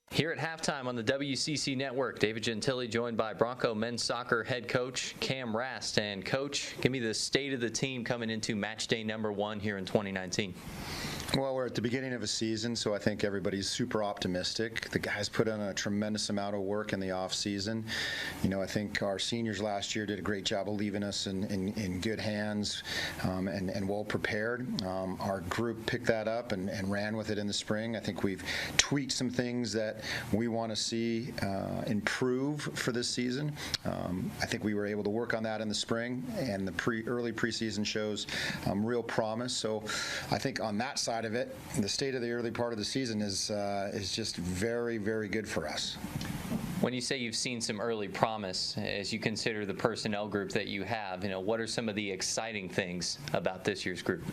Here at halftime on the WCC Network, David Gentili joined by Bronco men's soccer head coach Cam Rast. And Coach, give me the state of the team coming into match day number 1 here in 2019. Well, we're at the beginning of a season, so I think everybody's super optimistic. The guys put in a tremendous amount of work in the off season. You know, I think our seniors last year did a great job of leaving us in good hands and well prepared. Our group picked that up and ran with it in the spring. I think we've tweaked some things that we want to see improve for this season. I think we were able to work on that in the spring, and the early preseason shows real promise. So I think on that side side of it, the state of the early part of the season is just very, very good for us. When you say you've seen some early promise, as you consider the personnel group that you have, what are some of the exciting things about this year's group?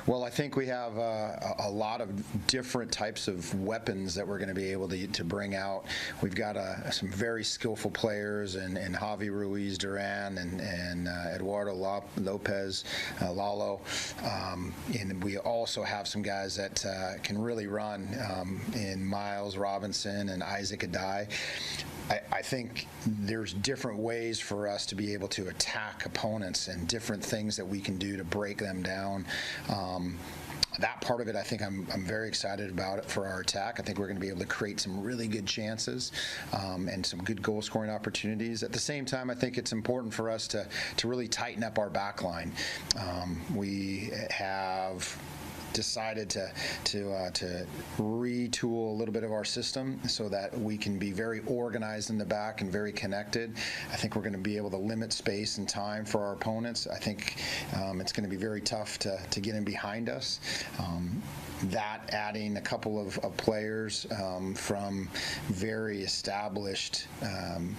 Well, I think we have a lot of different types of weapons that we're going to be able to bring out. We've got some very skillful players in Xavier Ruiz, Duran, and Eduardo Lopez, Lalo. And we also have some guys that can really run in Miles Robinson and Isaac Adai. I think there's different ways for us to be able to attack opponents and different things that we can do to break them down. That part of it, I think I'm very excited about it for our attack. I think we're going to be able to create some really good chances and some good goal scoring opportunities. At the same time, I think it's important for us to really tighten up our back line. We have decided to retool a little bit of our system so that we can be very organized in the back and very connected. I think we're going to be able to limit space and time for our opponents. I think it's going to be very tough to get in behind us. That adding a couple of players from very established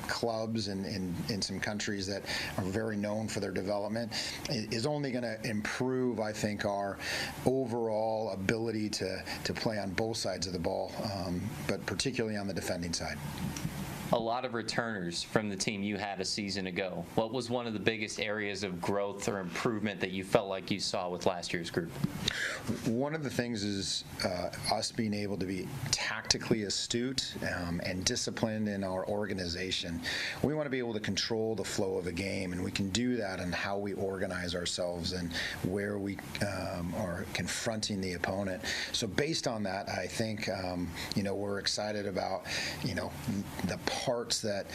clubs in some countries that are very known for their development is only going to improve, I think, our overall ability to play on both sides of the ball, but particularly on the defending side. A lot of returners from the team you had a season ago. What was one of the biggest areas of growth or improvement that you felt like you saw with last year's group? One of the things is us being able to be tactically astute and disciplined in our organization. We want to be able to control the flow of a game, and we can do that in how we organize ourselves and where we are confronting the opponent. So based on that, I think we're excited about the parts that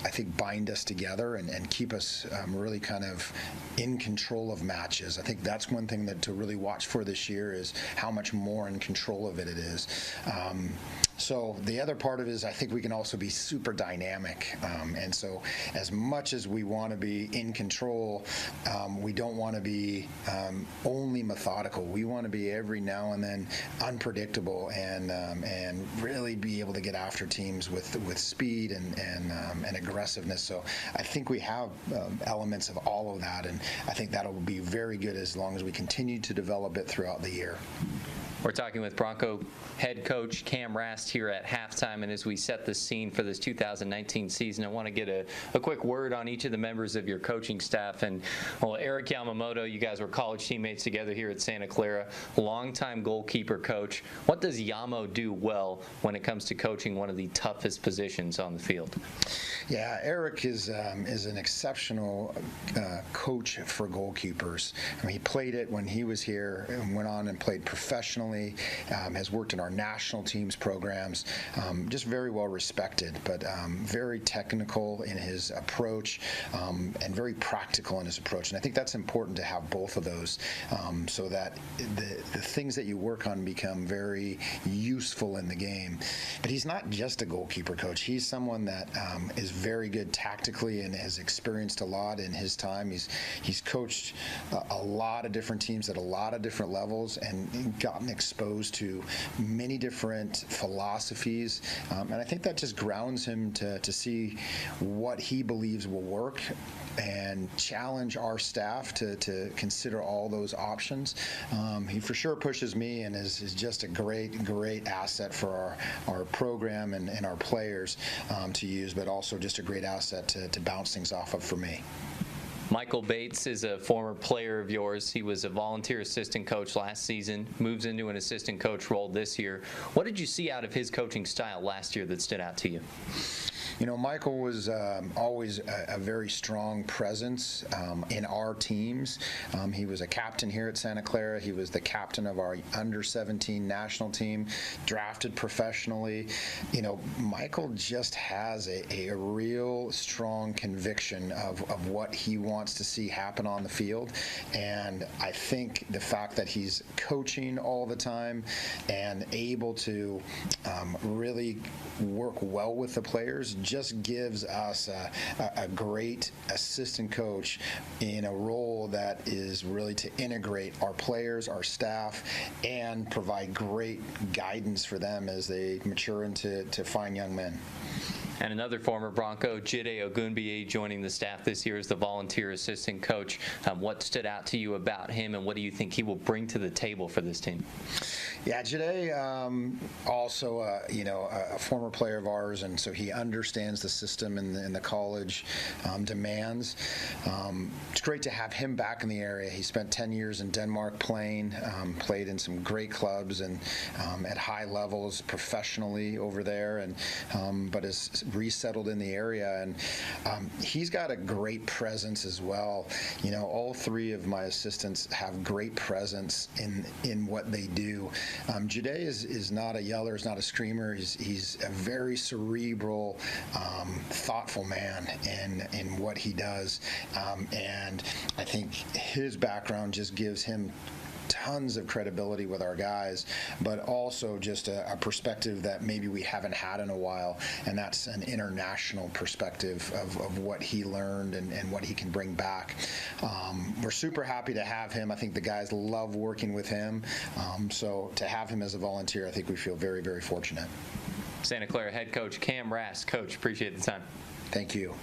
I think bind us together and keep us really kind of in control of matches. I think that's one thing that to really watch for this year is how much more in control of it is. So the other part of it is I think we can also be super dynamic. And so as much as we want to be in control, we don't want to be only methodical. We want to be every now and then unpredictable and really be able to get after teams with speed and aggressiveness. So I think we have elements of all of that, and I think that'll be very good as long as we continue to develop it throughout the year. We're talking with Bronco head coach Cam Rast here at halftime, and as we set the scene for this 2019 season, I want to get a quick word on each of the members of your coaching staff. And well, Eric Yamamoto, you guys were college teammates together here at Santa Clara, longtime goalkeeper coach. What does Yamo do well when it comes to coaching one of the toughest positions on the field? Yeah, Eric is an exceptional coach for goalkeepers. I mean, he played it when he was here and went on and played professionally. Has worked in our national teams programs, just very well respected, but very technical in his approach and very practical in his approach. And I think that's important to have both of those so that the things that you work on become very useful in the game. But he's not just a goalkeeper coach. He's someone that is very good tactically and has experienced a lot in his time. He's coached a lot of different teams at a lot of different levels and gotten exposed to many different philosophies, and I think that just grounds him to see what he believes will work and challenge our staff to consider all those options. He for sure pushes me and is just a great asset for our program and our players to use, but also just a great asset to bounce things off of for me. Michael Bates is a former player of yours. He was a volunteer assistant coach last season, moves into an assistant coach role this year. What did you see out of his coaching style last year that stood out to you? You know, Michael was always a very strong presence in our teams. He was a captain here at Santa Clara. He was the captain of our under-17 national team, drafted professionally. You know, Michael just has a real strong conviction of what he wants to see happen on the field. And I think the fact that he's coaching all the time and able to really work well with the players just gives us a great assistant coach in a role that is really to integrate our players, our staff, and provide great guidance for them as they mature into fine young men. And another former Bronco, Jide Ogunbiyi, joining the staff this year as the volunteer assistant coach. What stood out to you about him, and what do you think he will bring to the table for this team? Yeah, Jide, also a former player of ours, and so he understands the system and the college demands. It's great to have him back in the area. He spent 10 years in Denmark playing, played in some great clubs and at high levels professionally over there, and but is resettled in the area, and he's got a great presence as well. All three of my assistants have great presence in what they do. Jide is not a yeller, is not a screamer. He's a very cerebral, thoughtful man in what he does, and I think his background just gives him tons of credibility with our guys, but also just a perspective that maybe we haven't had in a while, and that's an international perspective of what he learned and what he can bring back. We're super happy to have him. I think the guys love working with him, so to have him as a volunteer, I think we feel very, very fortunate. Santa Clara head coach Cam Rast. Coach, appreciate the time. Thank you.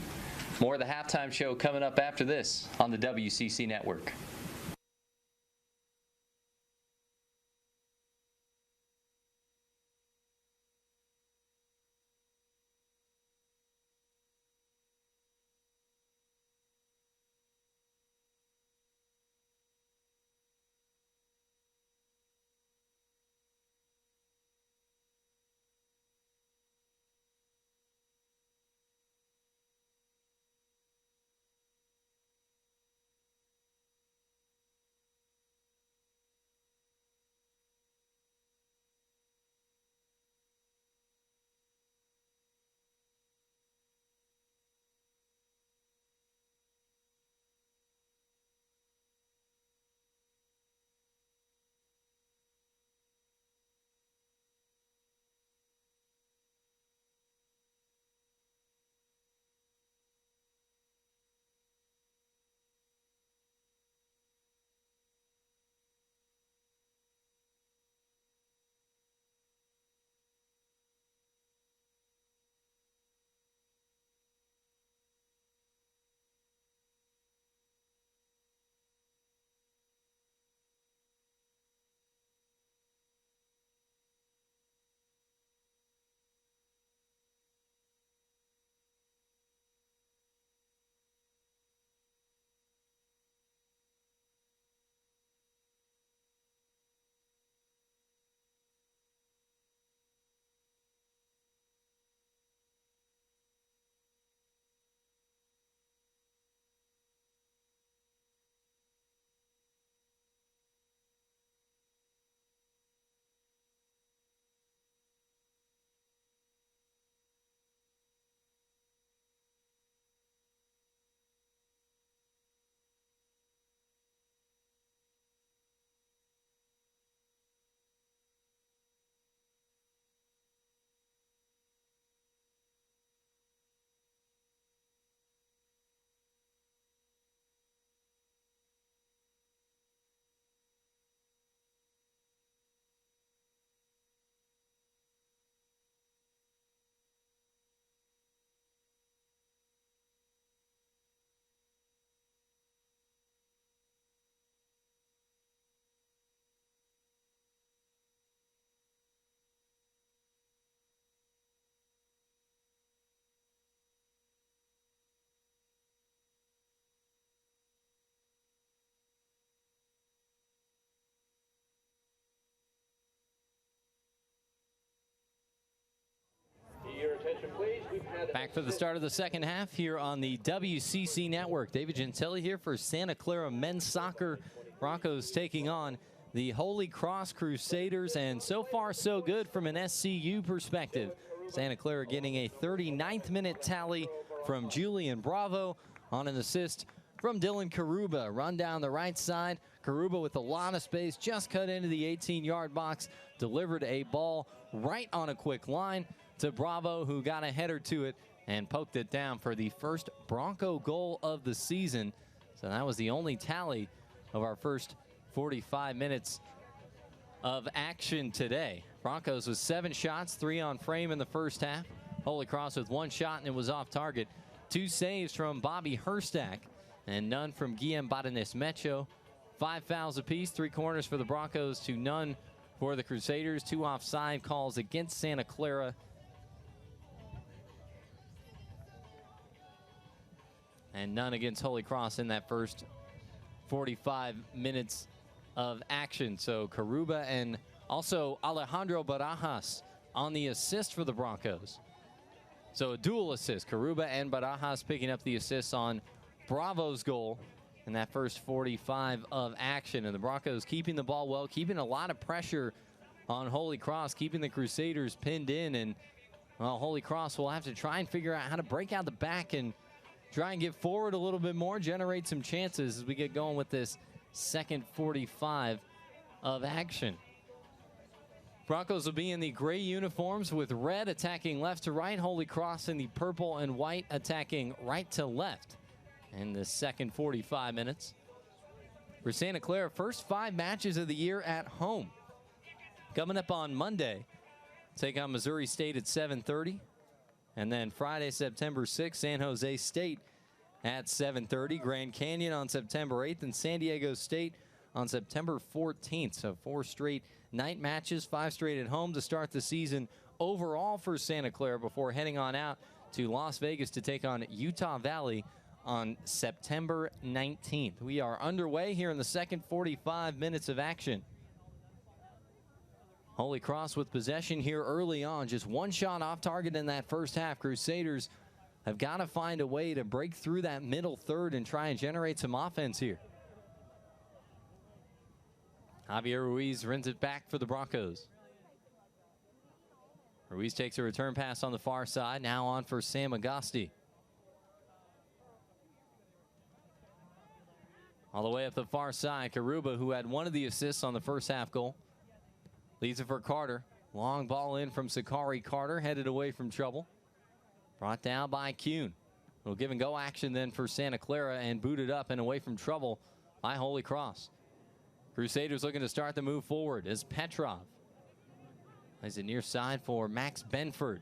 More of the halftime show coming up after this on the WCC Network. Back for the start of the second half here on the WCC Network. David Gentile here for Santa Clara men's soccer. Broncos taking on the Holy Cross Crusaders, and so far so good from an SCU perspective. Santa Clara getting a 39th minute tally from Julian Bravo on an assist from Dylan Karuba. Run down the right side. Karuba with a lot of space, just cut into the 18-yard box, delivered a ball right on a quick line to Bravo, who got a header to it and poked it down for the first Bronco goal of the season. So that was the only tally of our first 45 minutes of action today. Broncos with 7 shots, 3 on frame in the first half. Holy Cross with 1 shot, and it was off target. 2 saves from Bobby Herstack and none from Guillem Badanes-Mecho. 5 fouls apiece, 3 corners for the Broncos to none for the Crusaders. 2 offside calls against Santa Clara. And none against Holy Cross in that first 45 minutes of action. So Karuba and also Alejandro Barajas on the assist for the Broncos. So a dual assist. Karuba and Barajas picking up the assists on Bravo's goal in that first 45 of action. And the Broncos keeping the ball well, keeping a lot of pressure on Holy Cross, keeping the Crusaders pinned in. And, well, Holy Cross will have to try and figure out how to break out the back and try and get forward a little bit more, generate some chances as we get going with this second 45 of action. Broncos will be in the gray uniforms with red attacking left to right. Holy Cross in the purple and white attacking right to left in the second 45 minutes. For Santa Clara, first 5 matches of the year at home. Coming up on Monday, take on Missouri State at 7:30. And then Friday, September 6th, San Jose State at 7:30. Grand Canyon on September 8th, and San Diego State on September 14th. So 4 straight night matches, 5 straight at home to start the season overall for Santa Clara before heading on out to Las Vegas to take on Utah Valley on September 19th. We are underway here in the second 45 minutes of action. Holy Cross with possession here early on. Just 1 shot off target in that first half. Crusaders have got to find a way to break through that middle third and try and generate some offense here. Xavier Ruiz runs it back for the Broncos. Ruiz takes a return pass on the far side. Now on for Sam Agosti. All the way up the far side, Karuba, who had 1 of the assists on the first half goal, leaves it for Carter. Long ball in from Zachary Carter, headed away from trouble. Brought down by Kuhn. Little give and go action then for Santa Clara, and booted up and away from trouble by Holy Cross. Crusaders looking to start the move forward as Petrov plays it near side for Max Benford.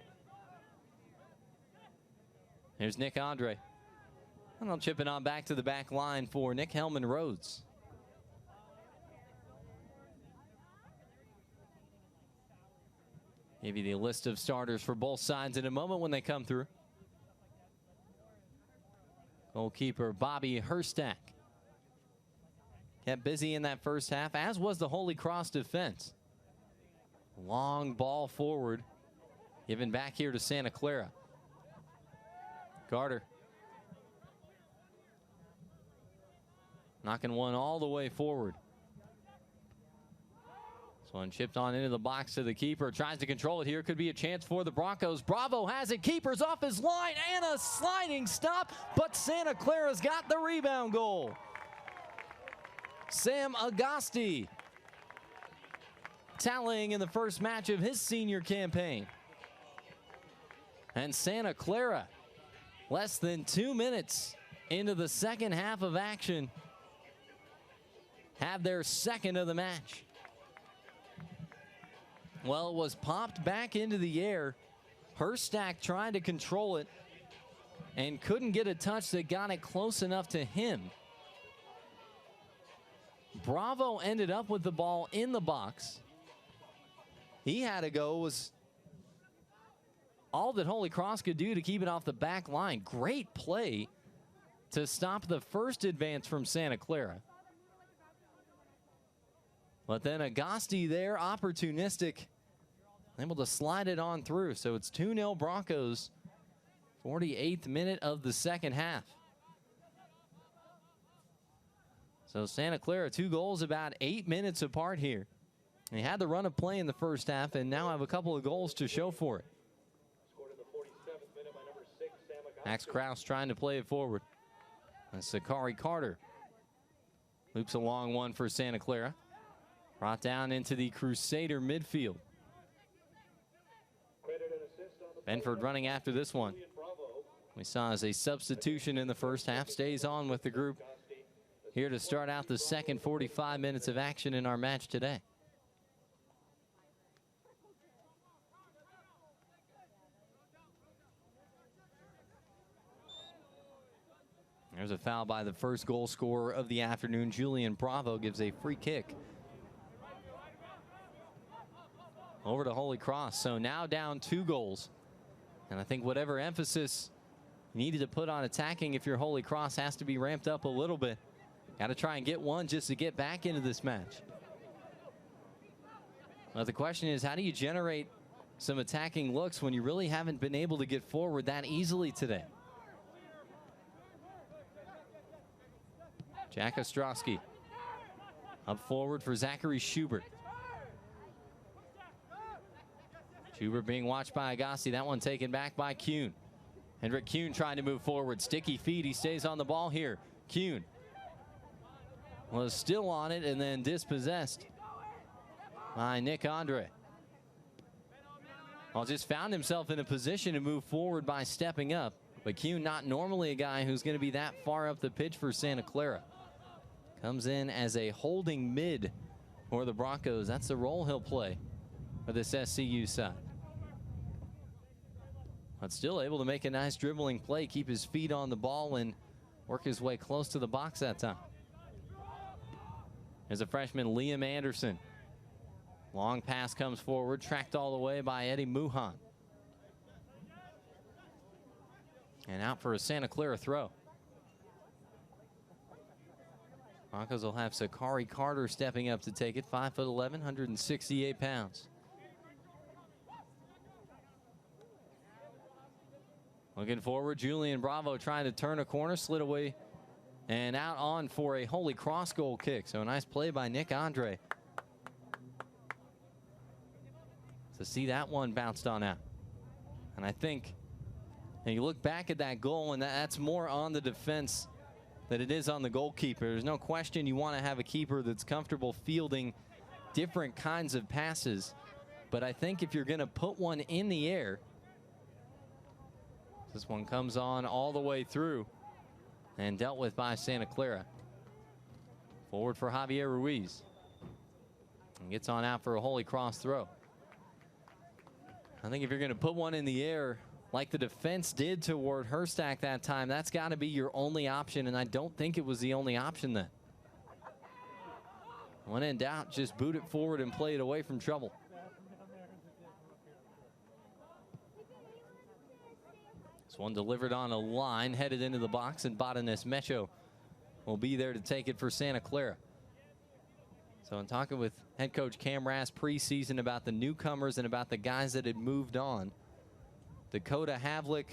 Here's Nick Andre. And they'll chip it on back to the back line for Nick Hellman Rhodes. Give you the list of starters for both sides in a moment when they come through. Goalkeeper Bobby Herstack kept busy in that first half, as was the Holy Cross defense. Long ball forward, given back here to Santa Clara. Carter knocking one all the way forward. This one chipped on into the box to the keeper. Tries to control it here. Could be a chance for the Broncos. Bravo has it. Keeper's off his line and a sliding stop, but Santa Clara's got the rebound goal. Sam Agosti tallying in the first match of his senior campaign. And Santa Clara, less than 2 minutes into the second half of action, have their second of the match. Well, it was popped back into the air. Herstack trying to control it and couldn't get a touch that got it close enough to him. Bravo ended up with the ball in the box. He had to go. Was all that Holy Cross could do to keep it off the back line. Great play to stop the first advance from Santa Clara. But then Agosti there, opportunistic, able to slide it on through. So it's 2-0 Broncos, 48th minute of the second half. So Santa Clara, 2 goals about 8 minutes apart here. They had the run of play in the first half and now have a couple of goals to show for it. Max Kraus trying to play it forward. That's Zachary Carter. Loops a long one for Santa Clara. Brought down into the Crusader midfield. Benford running after this one. we saw as a substitution in the first half, stays on with the group here to start out the second 45 minutes of action in our match today. There's a foul by the first goal scorer of the afternoon. Julian Bravo gives a free kick over to Holy Cross. So now down 2 goals. And I think whatever emphasis you needed to put on attacking if you're Holy Cross has to be ramped up a little bit. Got to try and get one just to get back into this match. But the question is, how do you generate some attacking looks when you really haven't been able to get forward that easily today? Jack Ostrovsky up forward for Zachary Schubert. Schubert being watched by Agassi. That one taken back by Kuhn. Hendrik Kuhn trying to move forward. Sticky feet. He stays on the ball here. Kuhn was still on it and then dispossessed by Nick Andre. Well, just found himself in a position to move forward by stepping up. But Kuhn not normally a guy who's going to be that far up the pitch for Santa Clara. Comes in as a holding mid for the Broncos. That's the role he'll play for this SCU side. But still able to make a nice dribbling play, keep his feet on the ball and work his way close to the box that time. There's a freshman, Liam Anderson. Long pass comes forward, tracked all the way by Eddie Muhan. And out for a Santa Clara throw. Broncos will have Sakari Carter stepping up to take it. 5'11", 168 pounds. Looking forward, Julian Bravo trying to turn a corner, slid away and out on for a Holy Cross goal kick. So a nice play by Nick Andre to see that one bounced on out. And I think, and you look back at that goal, and that's more on the defense than it is on the goalkeeper. There's no question you want to have a keeper that's comfortable fielding different kinds of passes. But I think if you're going to put one in the air, this one comes on all the way through and dealt with by Santa Clara. Forward for Xavier Ruiz. And gets on out for a Holy Cross throw. I think if you're going to put one in the air, like the defense did toward Herstack that time, that's got to be your only option, and I don't think it was the only option then. When in doubt, just boot it forward and play it away from trouble. This one delivered on a line, headed into the box, and Botanis Mecho will be there to take it for Santa Clara. So in talking with head coach Cam Rass preseason about the newcomers and about the guys that had moved on, Dakota Havlick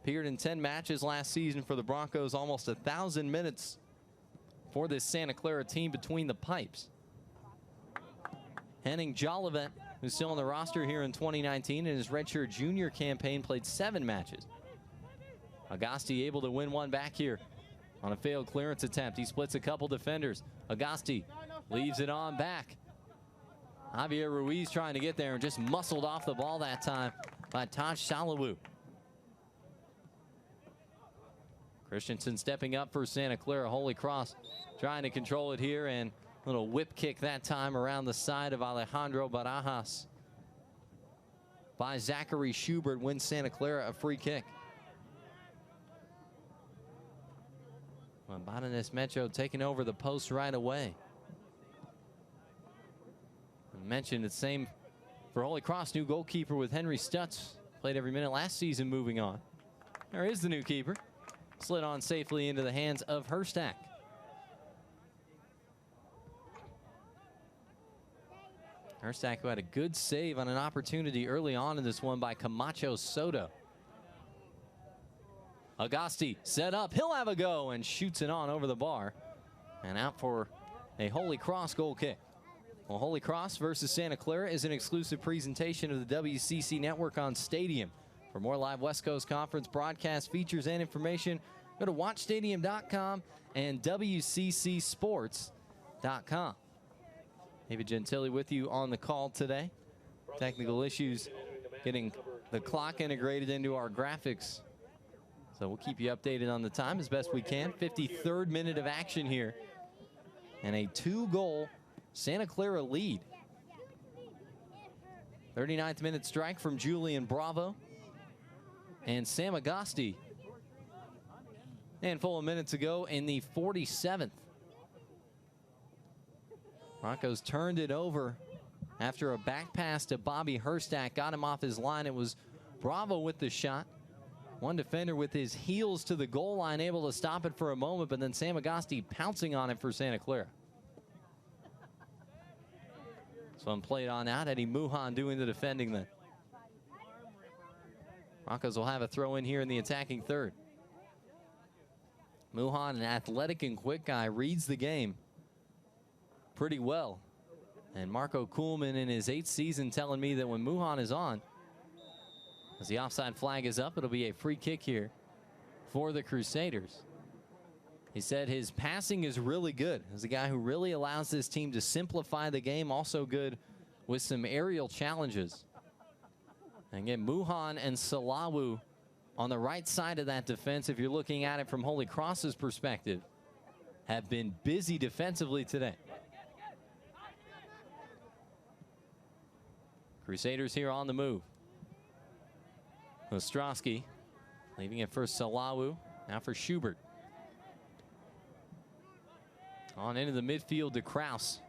appeared in 10 matches last season for the Broncos, almost 1,000 minutes for this Santa Clara team between the pipes. Henning Jolivet, who's still on the roster here in 2019, in his redshirt junior campaign, played 7 matches. Agasti able to win one back here on a failed clearance attempt. He splits a couple defenders. Agasti leaves it on back. Xavier Ruiz trying to get there and just muscled off the ball that time by Taj Salawu. Christensen stepping up for Santa Clara. Holy Cross trying to control it here, and a little whip kick that time around the side of Alejandro Barajas by Zachary Schubert wins Santa Clara a free kick. Well, Botanis Mecho taking over the post right away. I mentioned the same for Holy Cross, new goalkeeper with Henry Stutz. Played every minute last season, moving on. There is the new keeper. Slid on safely into the hands of Herstack. Herstack, who had a good save on an opportunity early on in this one by Camacho Soto. Agasti set up, he'll have a go, and shoots it on over the bar and out for a Holy Cross goal kick. Well, Holy Cross versus Santa Clara is an exclusive presentation of the WCC Network on Stadium. For more live West Coast Conference broadcast features and information, go to watchstadium.com and WCCsports.com. David Gentili with you on the call today. Technical issues getting the clock integrated into our graphics. So we'll keep you updated on the time as best we can. 53rd minute of action here. And a 2-goal Santa Clara lead. 39th minute strike from Julian Bravo. And Sam Agosti. Handful of minutes ago in the 47th. Broncos turned it over after a back pass to Bobby Herstack. Got him off his line. It was Bravo with the shot. One defender with his heels to the goal line, able to stop it for a moment, but then Sam Agosti pouncing on it for Santa Clara. This one played on out. Eddie Muhan doing the defending then. Broncos will have a throw in here in the attacking third. Muhan, an athletic and quick guy, reads the game pretty well. And Marco Kuhlman in his 8th season telling me that when Muhan is on, as the offside flag is up, it'll be a free kick here for the Crusaders. He said his passing is really good. He's a guy who really allows this team to simplify the game. Also good with some aerial challenges. And again, Muhan and Salawu on the right side of that defense, if you're looking at it from Holy Cross's perspective, have been busy defensively today. Crusaders here on the move. Ostrovsky leaving it for Salawu. Now for Schubert. On into the midfield to Kraus.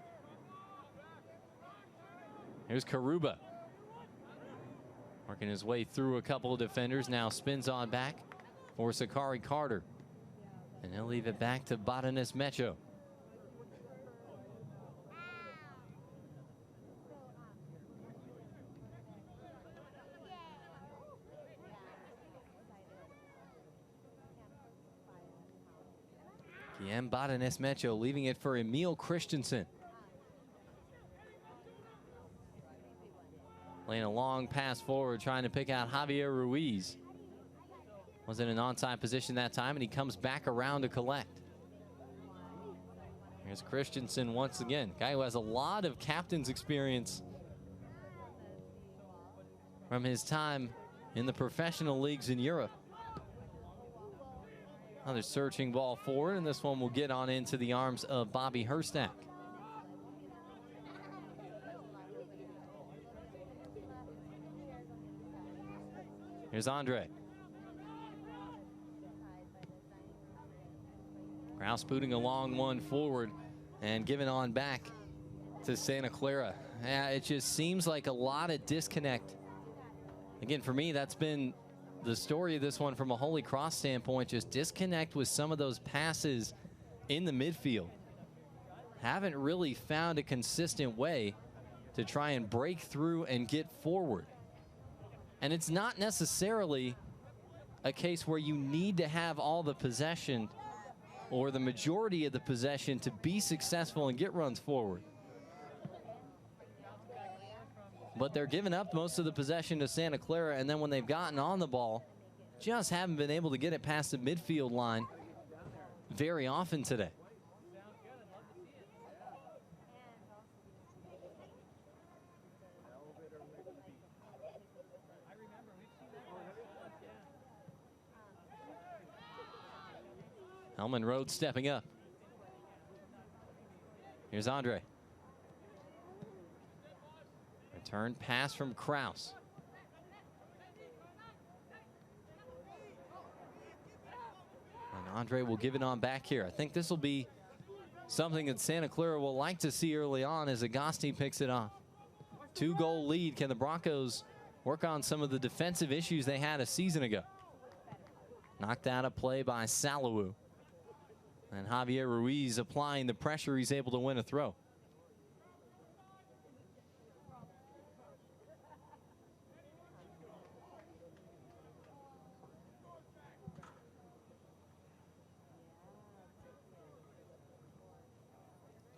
Here's Karuba. Working his way through a couple of defenders. Now spins on back for Sakari Carter. And he'll leave it back to Botanis Mecho. Botanis Mecho leaving it for Emil Christensen. Playing a long pass forward, trying to pick out Xavier Ruiz. Was in an onside position that time, and he comes back around to collect. Here's Christensen once again. Guy who has a lot of captain's experience from his time in the professional leagues in Europe. Another searching ball forward, and this one will get on into the arms of Bobby Herstack. Here's Andre. Kraus booting a long one forward and giving on back to Santa Clara. Yeah, it just seems like a lot of disconnect. Again, for me, that's been the story of this one from a Holy Cross standpoint. Just disconnect with some of those passes in the midfield. Haven't really found a consistent way to try and break through and get forward. And it's not necessarily a case where you need to have all the possession or the majority of the possession to be successful and get runs forward. But they're giving up most of the possession to Santa Clara, and then when they've gotten on the ball, just haven't been able to get it past the midfield line very often today. Hellman Road stepping up. Here's Andre. Return pass from Kraus. And Andre will give it on back here. I think this will be something that Santa Clara will like to see early on as Agosti picks it off. 2-goal lead. Can the Broncos work on some of the defensive issues they had a season ago? Knocked out a play by Salawu. And Xavier Ruiz applying the pressure. He's able to win a throw.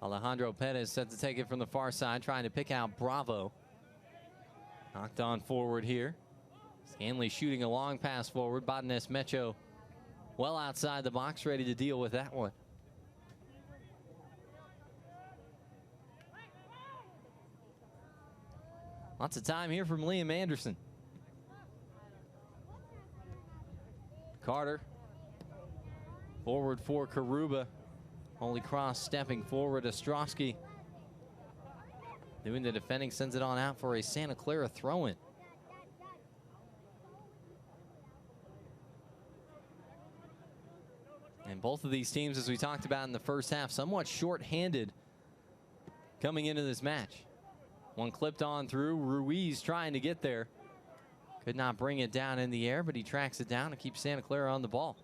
Alejandro Perez set to take it from the far side, trying to pick out Bravo. Knocked on forward here. Stanley shooting a long pass forward. Botanis Mecho well outside the box, ready to deal with that one. Lots of time here from Liam Anderson. Carter. Forward for Karuba. Holy Cross stepping forward. Ostrovsky doing the defending, sends it on out for a Santa Clara throw-in. And both of these teams, as we talked about in the first half, somewhat short-handed coming into this match. One clipped on through. Ruiz trying to get there. Could not bring it down in the air, but he tracks it down and keeps Santa Clara on the ball.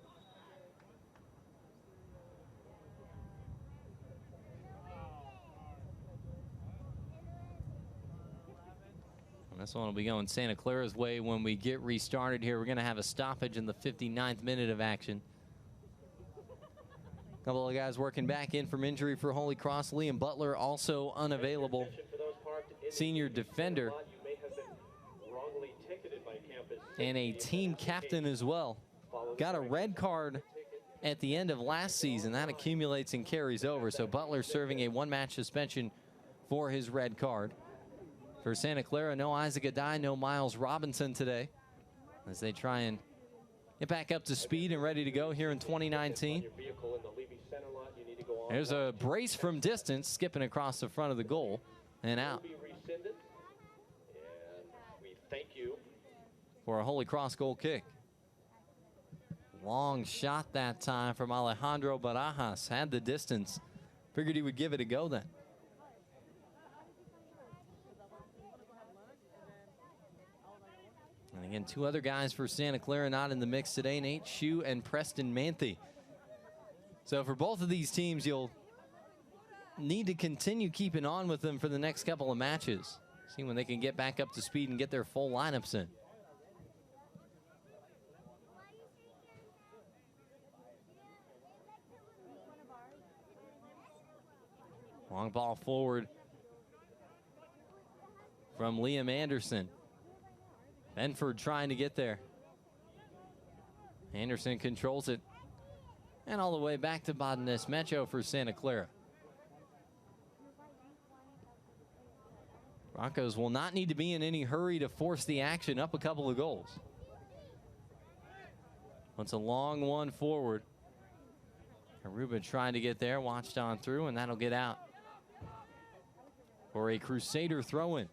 And this one will be going Santa Clara's way when we get restarted here. We're going to have a stoppage in the 59th minute of action. A couple of guys working back in from injury for Holy Cross. Liam Butler also unavailable. Senior defender. And a team captain as well. Got a red card at the end of last season. That accumulates and carries over. So Butler serving a one-match suspension for his red card. For Santa Clara, no Isaac Adai, no Miles Robinson today, as they try and get back up to speed and ready to go here in 2019. There's a brace from distance, skipping across the front of the goal and out. For a Holy Cross goal kick. Long shot that time from Alejandro Barajas. Had the distance. Figured he would give it a go then. And again, two other guys for Santa Clara not in the mix today, Nate Shue and Preston Manthe. So for both of these teams, you'll need to continue keeping on with them for the next couple of matches. See when they can get back up to speed and get their full lineups in. Long ball forward from Liam Anderson. Benford trying to get there. Anderson controls it. And all the way back to Bodenes Mecho for Santa Clara. Broncos will not need to be in any hurry to force the action up a couple of goals. It's a long one forward. Karuba trying to get there, watched on through, and that'll get out for a Crusader throw-in.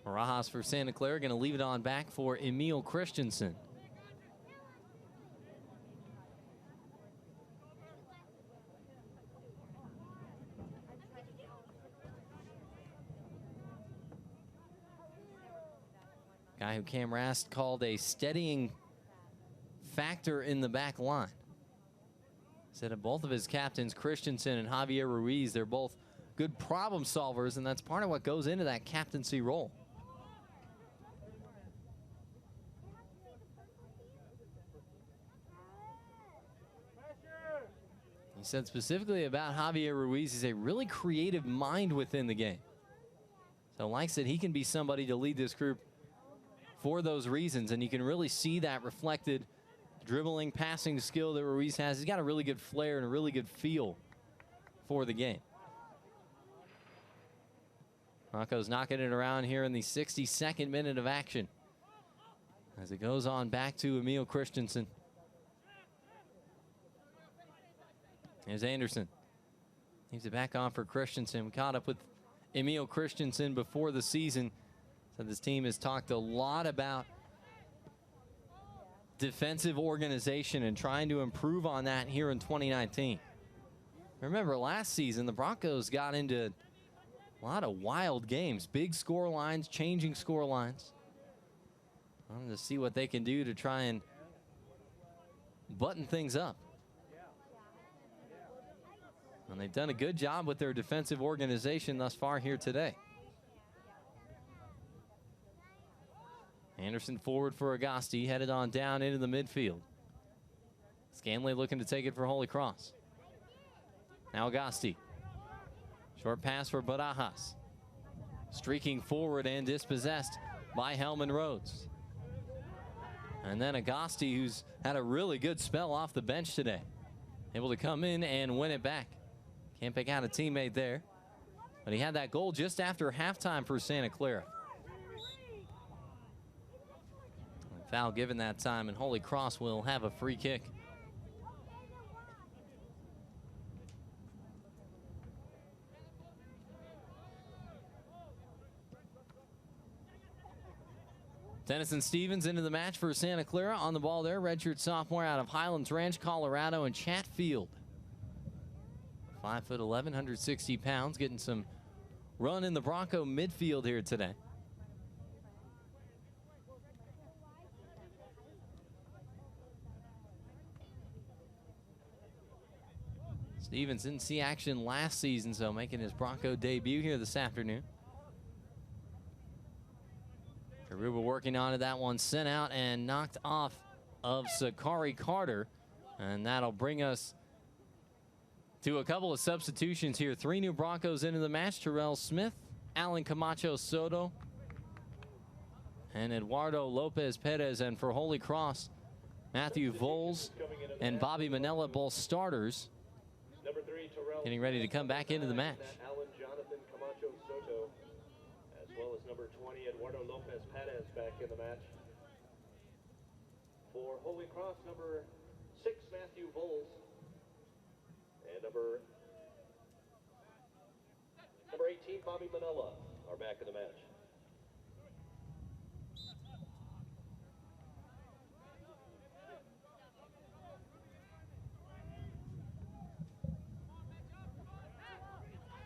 Barajas for Santa Clara, going to leave it on back for Emil Christensen. Guy who Cam Rast called a steadying factor in the back line. Said of both of his captains, Christensen and Xavier Ruiz, they're both good problem solvers, and that's part of what goes into that captaincy role. He said specifically about Xavier Ruiz, he's a really creative mind within the game. So likes that he can be somebody to lead this group for those reasons, and you can really see that reflected dribbling, passing skill that Ruiz has. He's got a really good flair and a really good feel for the game. Broncos knocking it around here in the 62nd minute of action as it goes on back to Emil Christensen. Here's Anderson. Leaves it back on for Christensen. We caught up with Emil Christensen before the season. So this team has talked a lot about defensive organization and trying to improve on that here in 2019. Remember last season, the Broncos got into a lot of wild games, big score lines, changing score lines. I'm to see what they can do to try and button things up. And they've done a good job with their defensive organization thus far here today. Anderson forward for Agasti, headed on down into the midfield. Scanley looking to take it for Holy Cross. Now Agasti Short pass for Barajas. Streaking forward and dispossessed by Hellman Rhodes. And then Agosti, who's had a really good spell off the bench today. Able to come in and win it back. Can't pick out a teammate there. But he had that goal just after halftime for Santa Clara. Foul given that time, and Holy Cross will have a free kick. Tennyson Stevens into the match for Santa Clara. On the ball there, redshirt sophomore out of Highlands Ranch, Colorado, and Chatfield. 5'11", 160 pounds, getting some run in the Bronco midfield here today. Stevens didn't see action last season, so making his Bronco debut here this afternoon. Karuba working on it. That one sent out and knocked off of Zachary Carter. And that'll bring us to a couple of substitutions here. 3 new Broncos into the match. Terrell Smith, Alan Camacho Soto, and Eduardo Lopez Perez. And for Holy Cross, Matthew Voles and Bobby Manella, both starters, getting ready to come back into the match. Alan Jonathan Camacho Soto, as well as number 20 Eduardo Lopez Perez back in the match. For Holy Cross, number 6 Matthew Voles, and number 18 Bobby Manella are back in the match.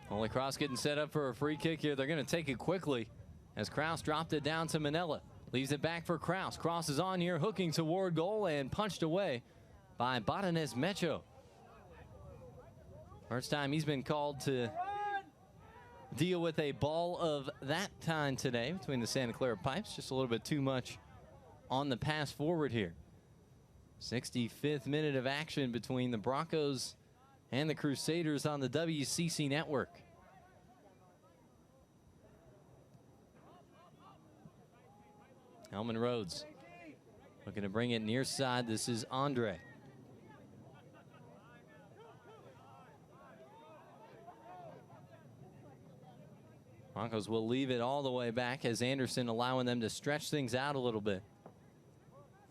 Holy Cross getting set up for a free kick here. They're going to take it quickly as Kraus dropped it down to Manella. Leaves it back for Kraus. Crosses on here, hooking toward goal and punched away by Botanez Mecho. First time he's been called to deal with a ball of that kind today between the Santa Clara Pipes. Just a little bit too much on the pass forward here. 65th minute of action between the Broncos and the Crusaders on the WCC Network. Hellman Rhodes looking to bring it near side. This is Andre. Broncos will leave it all the way back as Anderson allowing them to stretch things out a little bit.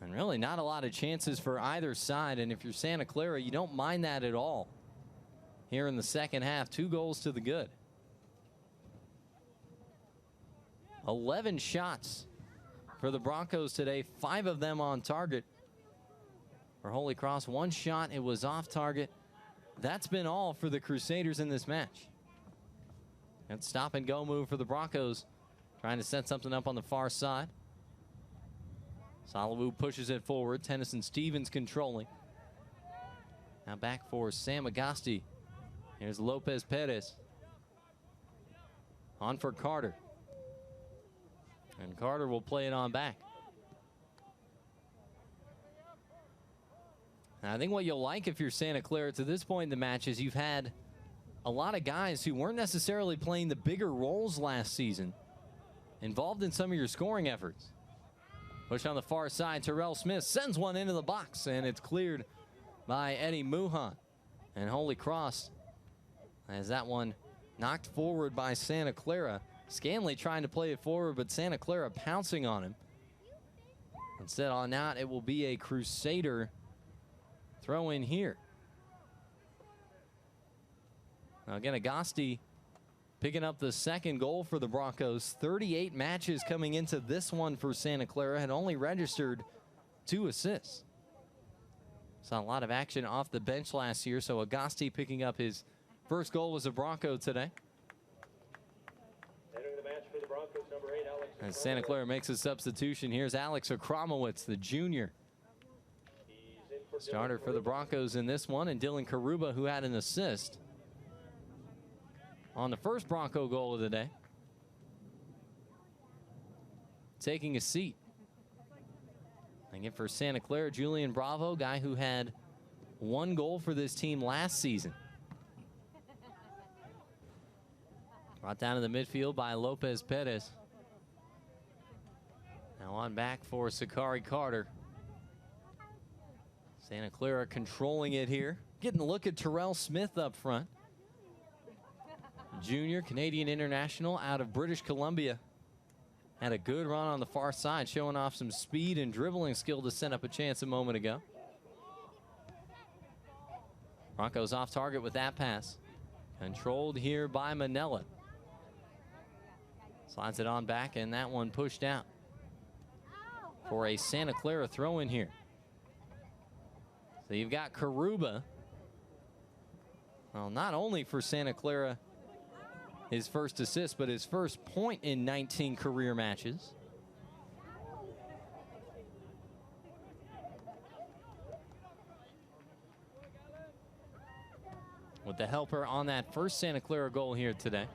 And really not a lot of chances for either side. And if you're Santa Clara, you don't mind that at all. Here in the second half, 2 goals to the good. 11 shots for the Broncos today, 5 of them on target. For Holy Cross, 1 shot, it was off target. That's been all for the Crusaders in this match. And stop and go move for the Broncos, trying to set something up on the far side. Salawu pushes it forward. Tennyson Stevens controlling. Now back for Sam Agosti. Here's Lopez Perez. On for Carter. And Carter will play it on back. And I think what you'll like if you're Santa Clara to this point in the match is you've had a lot of guys who weren't necessarily playing the bigger roles last season involved in some of your scoring efforts. Push on the far side. Terrell Smith sends one into the box, and it's cleared by Eddie Muhan. And Holy Cross as that one knocked forward by Santa Clara. Scanley trying to play it forward, but Santa Clara pouncing on him. Instead, on out, it will be a Crusader throw in here. Now again, Agosti picking up the 2nd goal for the Broncos. 38 matches coming into this one for Santa Clara. Had only registered 2 assists. Saw a lot of action off the bench last year, so Agosti picking up his first goal was a Bronco today. Entering the match for the Broncos, number 8, Alex. As Santa Clara makes a substitution, here's Alex Akramowitz, the junior. Starter for the Broncos in this one, and Dylan Karuba, who had an assist on the first Bronco goal of the day, taking a seat. Again, for Santa Clara, Julian Bravo, guy who had 1 goal for this team last season. Brought down in the midfield by Lopez Perez. Now on back for Sakari Carter. Santa Clara controlling it here. Getting a look at Terrell Smith up front. Junior Canadian international out of British Columbia. Had a good run on the far side, showing off some speed and dribbling skill to set up a chance a moment ago. Broncos off target with that pass. Controlled here by Manella. Slides it on back, and that one pushed out for a Santa Clara throw in here. So you've got Karuba. Well, not only for Santa Clara his first assist, but his first point in 19 career matches. With the helper on that first Santa Clara goal here today.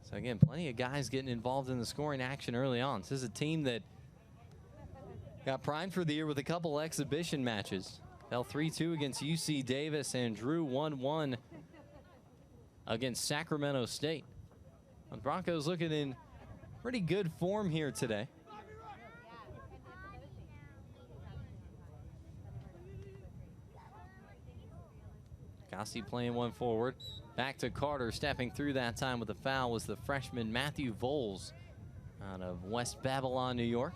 So again, plenty of guys getting involved in the scoring action early on. This is a team that got primed for the year with a couple exhibition matches. Fell 3-2 against UC Davis and drew 1-1 against Sacramento State. The Broncos looking in pretty good form here today. Gossi playing one forward. Back to Carter, stepping through that time with a foul was the freshman Matthew Voles out of West Babylon, New York.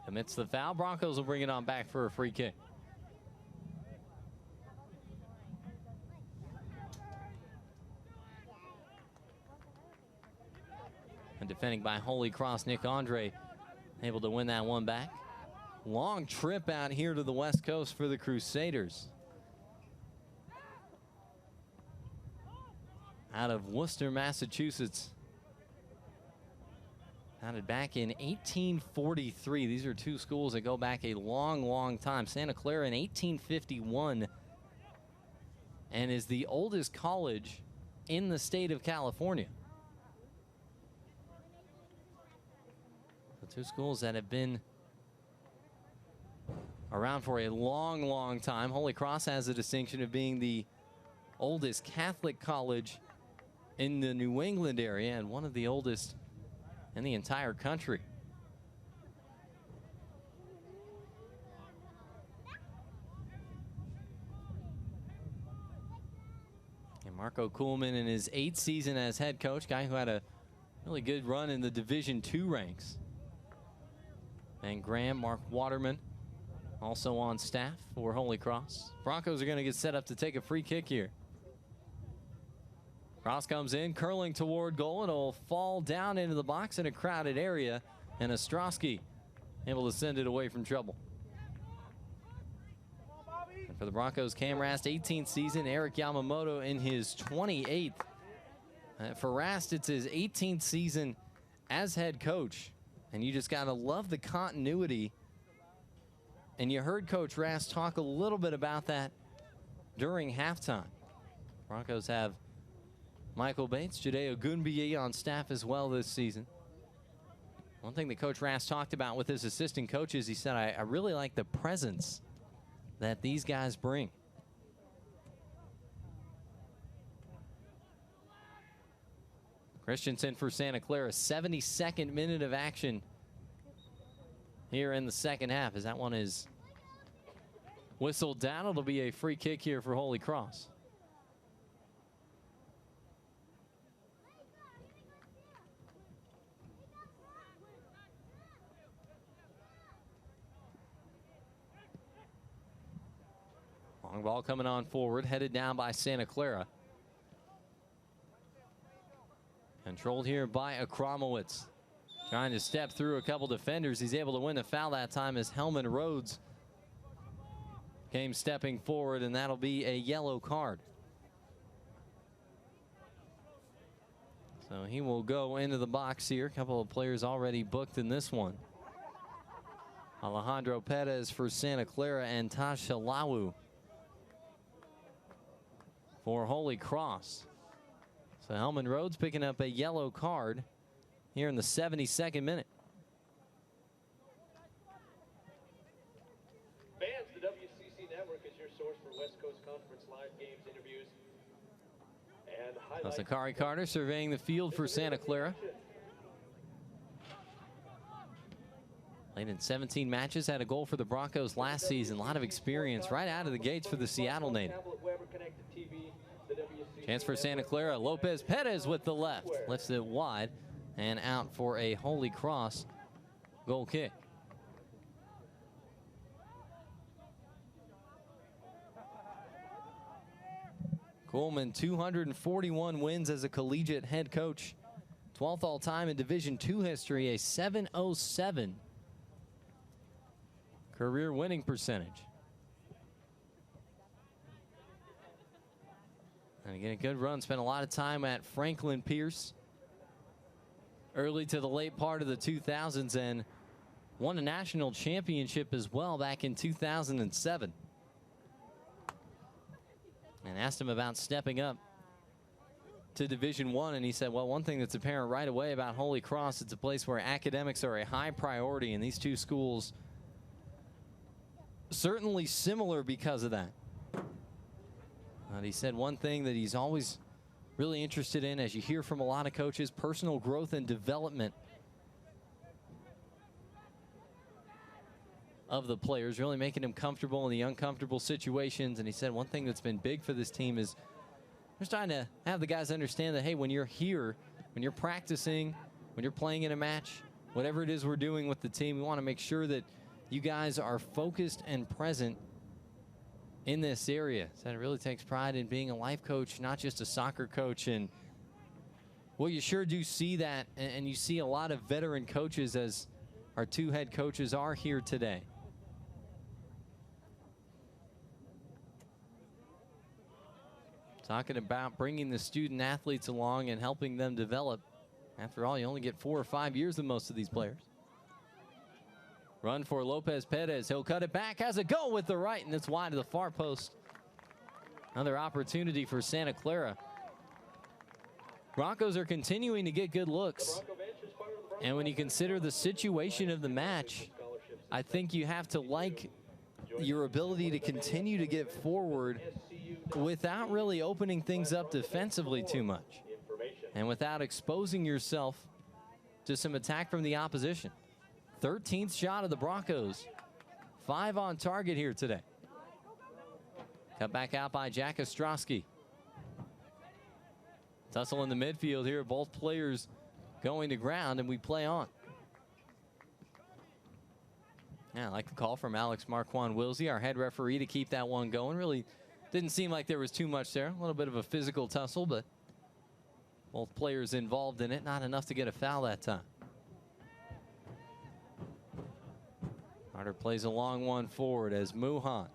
Amidst the foul, Broncos will bring it on back for a free kick. And defending by Holy Cross, Nick Andre able to win that one back. Long trip out here to the West Coast for the Crusaders. Out of Worcester, Massachusetts. Founded back in 1843. These are two schools that go back a long, long time. Santa Clara in 1851. And is the oldest college in the state of California. The two schools that have been around for a long, long time. Holy Cross has the distinction of being the oldest Catholic college in the New England area and one of the oldest in the entire country. And Marco Kuhlman in his 8th season as head coach, guy who had a really good run in the Division II ranks. And Graham, Mark Waterman, also on staff for Holy Cross. Broncos are going to get set up to take a free kick here. Cross comes in, curling toward goal, and it'll fall down into the box in a crowded area, and Ostrovsky able to send it away from trouble. And for the Broncos, Cam Rast, 18th season, Eric Yamamoto in his 28th. For Rast, it's his 18th season as head coach, and you just got to love the continuity. And you heard Coach Rast talk a little bit about that during halftime. Broncos have Michael Bates, Judeo Gunbiye on staff as well this season. One thing that Coach Rast talked about with his assistant coaches, he said, I really like the presence that these guys bring. Christensen for Santa Clara, 72nd minute of action here in the second half, as that one is whistled down. It'll be a free kick here for Holy Cross. Long ball coming on forward, headed down by Santa Clara. Controlled here by Akramowicz. Trying to step through a couple defenders. He's able to win the foul that time as Hellman Rhodes came stepping forward, and that'll be a yellow card. So he will go into the box here. A couple of players already booked in this one. Alejandro Perez for Santa Clara and Taj Shalawu for Holy Cross. So Hellman Rhodes picking up a yellow card here in the 72nd minute. Zachary Carter surveying the field for Santa Clara. Played in 17 matches, had a goal for the Broncos last season. A lot of experience right out of the gates for the Seattle native. Chance for Santa Clara. Lopez Perez with the left. Lifts it wide and out for a Holy Cross goal kick. Coleman, 241 wins as a collegiate head coach. 12th all-time in Division II history, a .707 career winning percentage. And again, a good run. Spent a lot of time at Franklin Pierce early to the late part of the 2000s and won a national championship as well back in 2007. And asked him about stepping up to Division I, and he said, well, one thing that's apparent right away about Holy Cross, it's a place where academics are a high priority, and these two schools certainly similar because of that. He said one thing that he's always really interested in, as you hear from a lot of coaches, personal growth and development of the players, really making them comfortable in the uncomfortable situations. And he said one thing that's been big for this team is just trying to have the guys understand that, hey, when you're here, when you're practicing, when you're playing in a match, whatever it is we're doing with the team, we want to make sure that you guys are focused and present in this area. So it really takes pride in being a life coach, not just a soccer coach. And well, you sure do see that, and you see a lot of veteran coaches, as our two head coaches are here today. Talking about bringing the student athletes along and helping them develop. After all, you only get 4 or 5 years of most of these players. Run for Lopez Perez. He'll cut it back. Has a go with the right, and it's wide to the far post. Another opportunity for Santa Clara. Broncos are continuing to get good looks. And when you consider the situation of the match, I think you have to like your ability to continue to get forward without really opening things up defensively too much, and without exposing yourself to some attack from the opposition. 13th shot of the Broncos. 5 on target here today. Cut back out by Jack Ostrovsky. Tussle in the midfield here. Both players going to ground, and we play on. Yeah, I like the call from Alex Marquand Wilsey, our head referee, to keep that one going. Really didn't seem like there was too much there. A little bit of a physical tussle, but both players involved in it. Not enough to get a foul that time. Carter plays a long one forward as Muhan.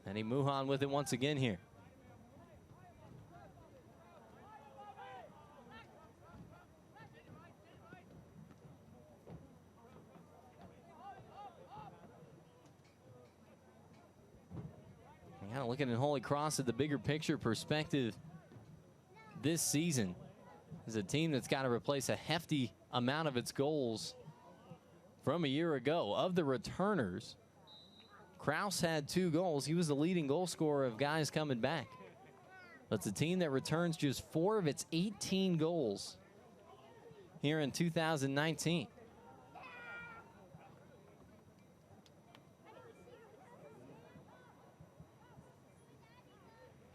And Muhan with it once again here. Kind of looking at Holy Cross at the bigger picture perspective this season is a team that's got to replace a hefty amount of its goals from a year ago. Of the returners, Kraus had 2 goals. He was the leading goal scorer of guys coming back. But it's a team that returns just 4 of its 18 goals here in 2019.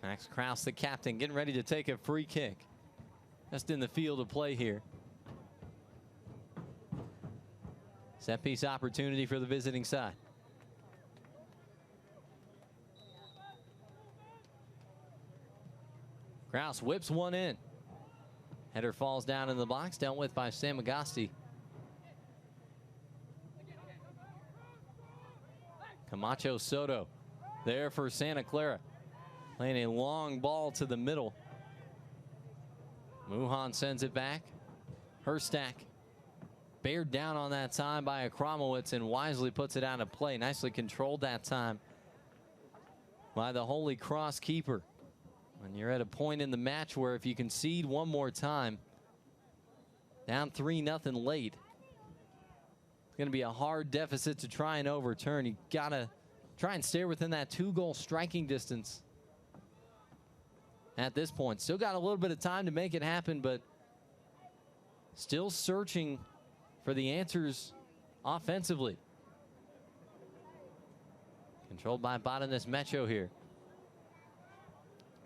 Max Kraus, the captain, getting ready to take a free kick. Just in the field of play here. Set piece opportunity for the visiting side. Kraus whips one in. Header falls down in the box, dealt with by Sam Agasti. Camacho Soto there for Santa Clara. Playing a long ball to the middle. Muhan sends it back. Herstack bared down on that time by Akramowicz and wisely puts it out of play. Nicely controlled that time by the Holy Cross keeper. When you're at a point in the match where if you concede one more time, down 3-0 late, it's going to be a hard deficit to try and overturn. You got to try and stay within that 2-goal striking distance at this point. Still got a little bit of time to make it happen, but still searching for the answers offensively. Controlled by Botanist Mecho here.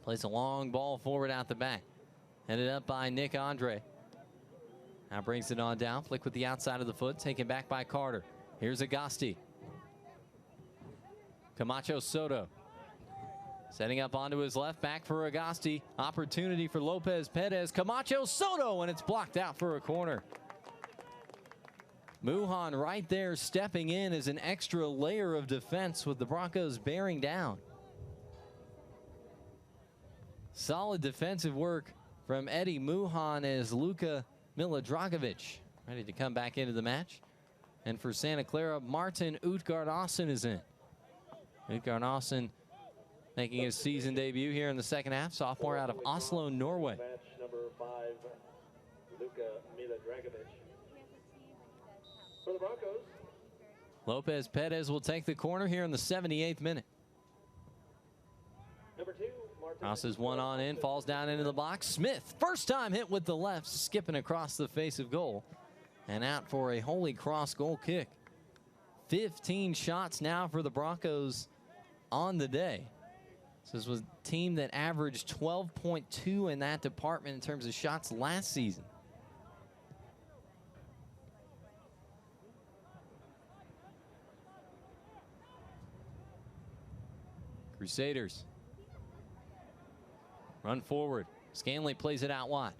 Plays a long ball forward out the back. Headed up by Nick Andre. Now brings it on down. Flick with the outside of the foot. Taken back by Carter. Here's Agasti. Camacho Soto. Setting up onto his left, back for Agasti. Opportunity for Lopez Perez. Camacho Soto, and it's blocked out for a corner. Muhan right there stepping in as an extra layer of defense with the Broncos bearing down. Solid defensive work from Eddie Muhan as Luka Milodragovic ready to come back into the match. And for Santa Clara, Martin Utgardason is in. Utgardason making his season debut here in the second half. Sophomore out of Oslo, Norway. Match number 5, Luka Milodragovic. For the Broncos. Lopez Perez will take the corner here in the 78th minute. Number 2, Martin. Crosses one on in, falls down into the box. Smith, first time hit with the left, skipping across the face of goal. And out for a Holy Cross goal kick. 15 shots now for the Broncos on the day. This was a team that averaged 12.2 in that department in terms of shots last season. Crusaders run forward. Scanley plays it out wide.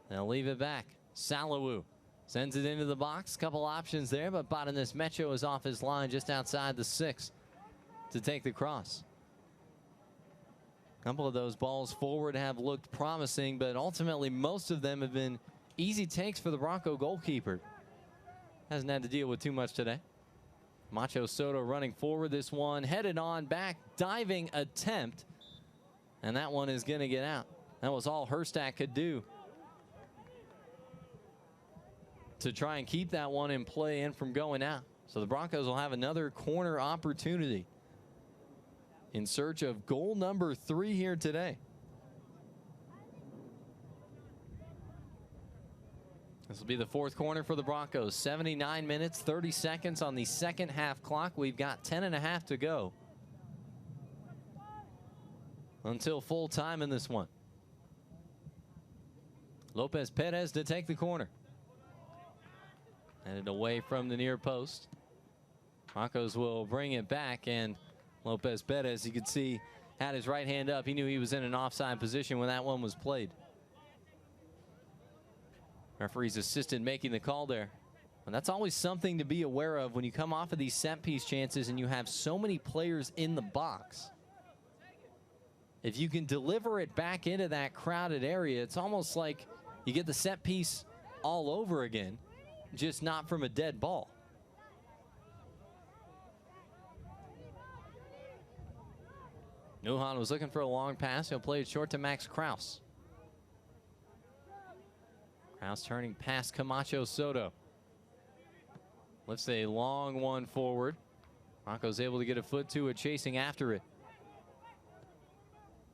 They'll leave it back. Salawu sends it into the box. Couple options there, but Botanist Mecho is off his line just outside the 6 to take the cross. A couple of those balls forward have looked promising, but ultimately most of them have been easy takes for the Bronco goalkeeper. Hasn't had to deal with too much today. Macho Soto running forward. This one headed on back, diving attempt, and that one is going to get out. That was all Herstack could do to try and keep that one in play and from going out. So the Broncos will have another corner opportunity in search of goal number 3 here today. This will be the 4th corner for the Broncos. 79 minutes, 30 seconds on the second half clock. We've got 10.5 to go until full time in this one. Lopez Perez to take the corner. Headed away from the near post. Broncos will bring it back, and Lopez Perez, you could see, had his right hand up. He knew he was in an offside position when that one was played. Referee's assistant making the call there. And that's always something to be aware of when you come off of these set piece chances and you have so many players in the box. If you can deliver it back into that crowded area, it's almost like you get the set piece all over again, just not from a dead ball. Nuhan was looking for a long pass. He'll play it short to Max Kraus. Kraus turning past Camacho Soto. Lifts a long one forward. Broncos able to get a foot to it, chasing after it.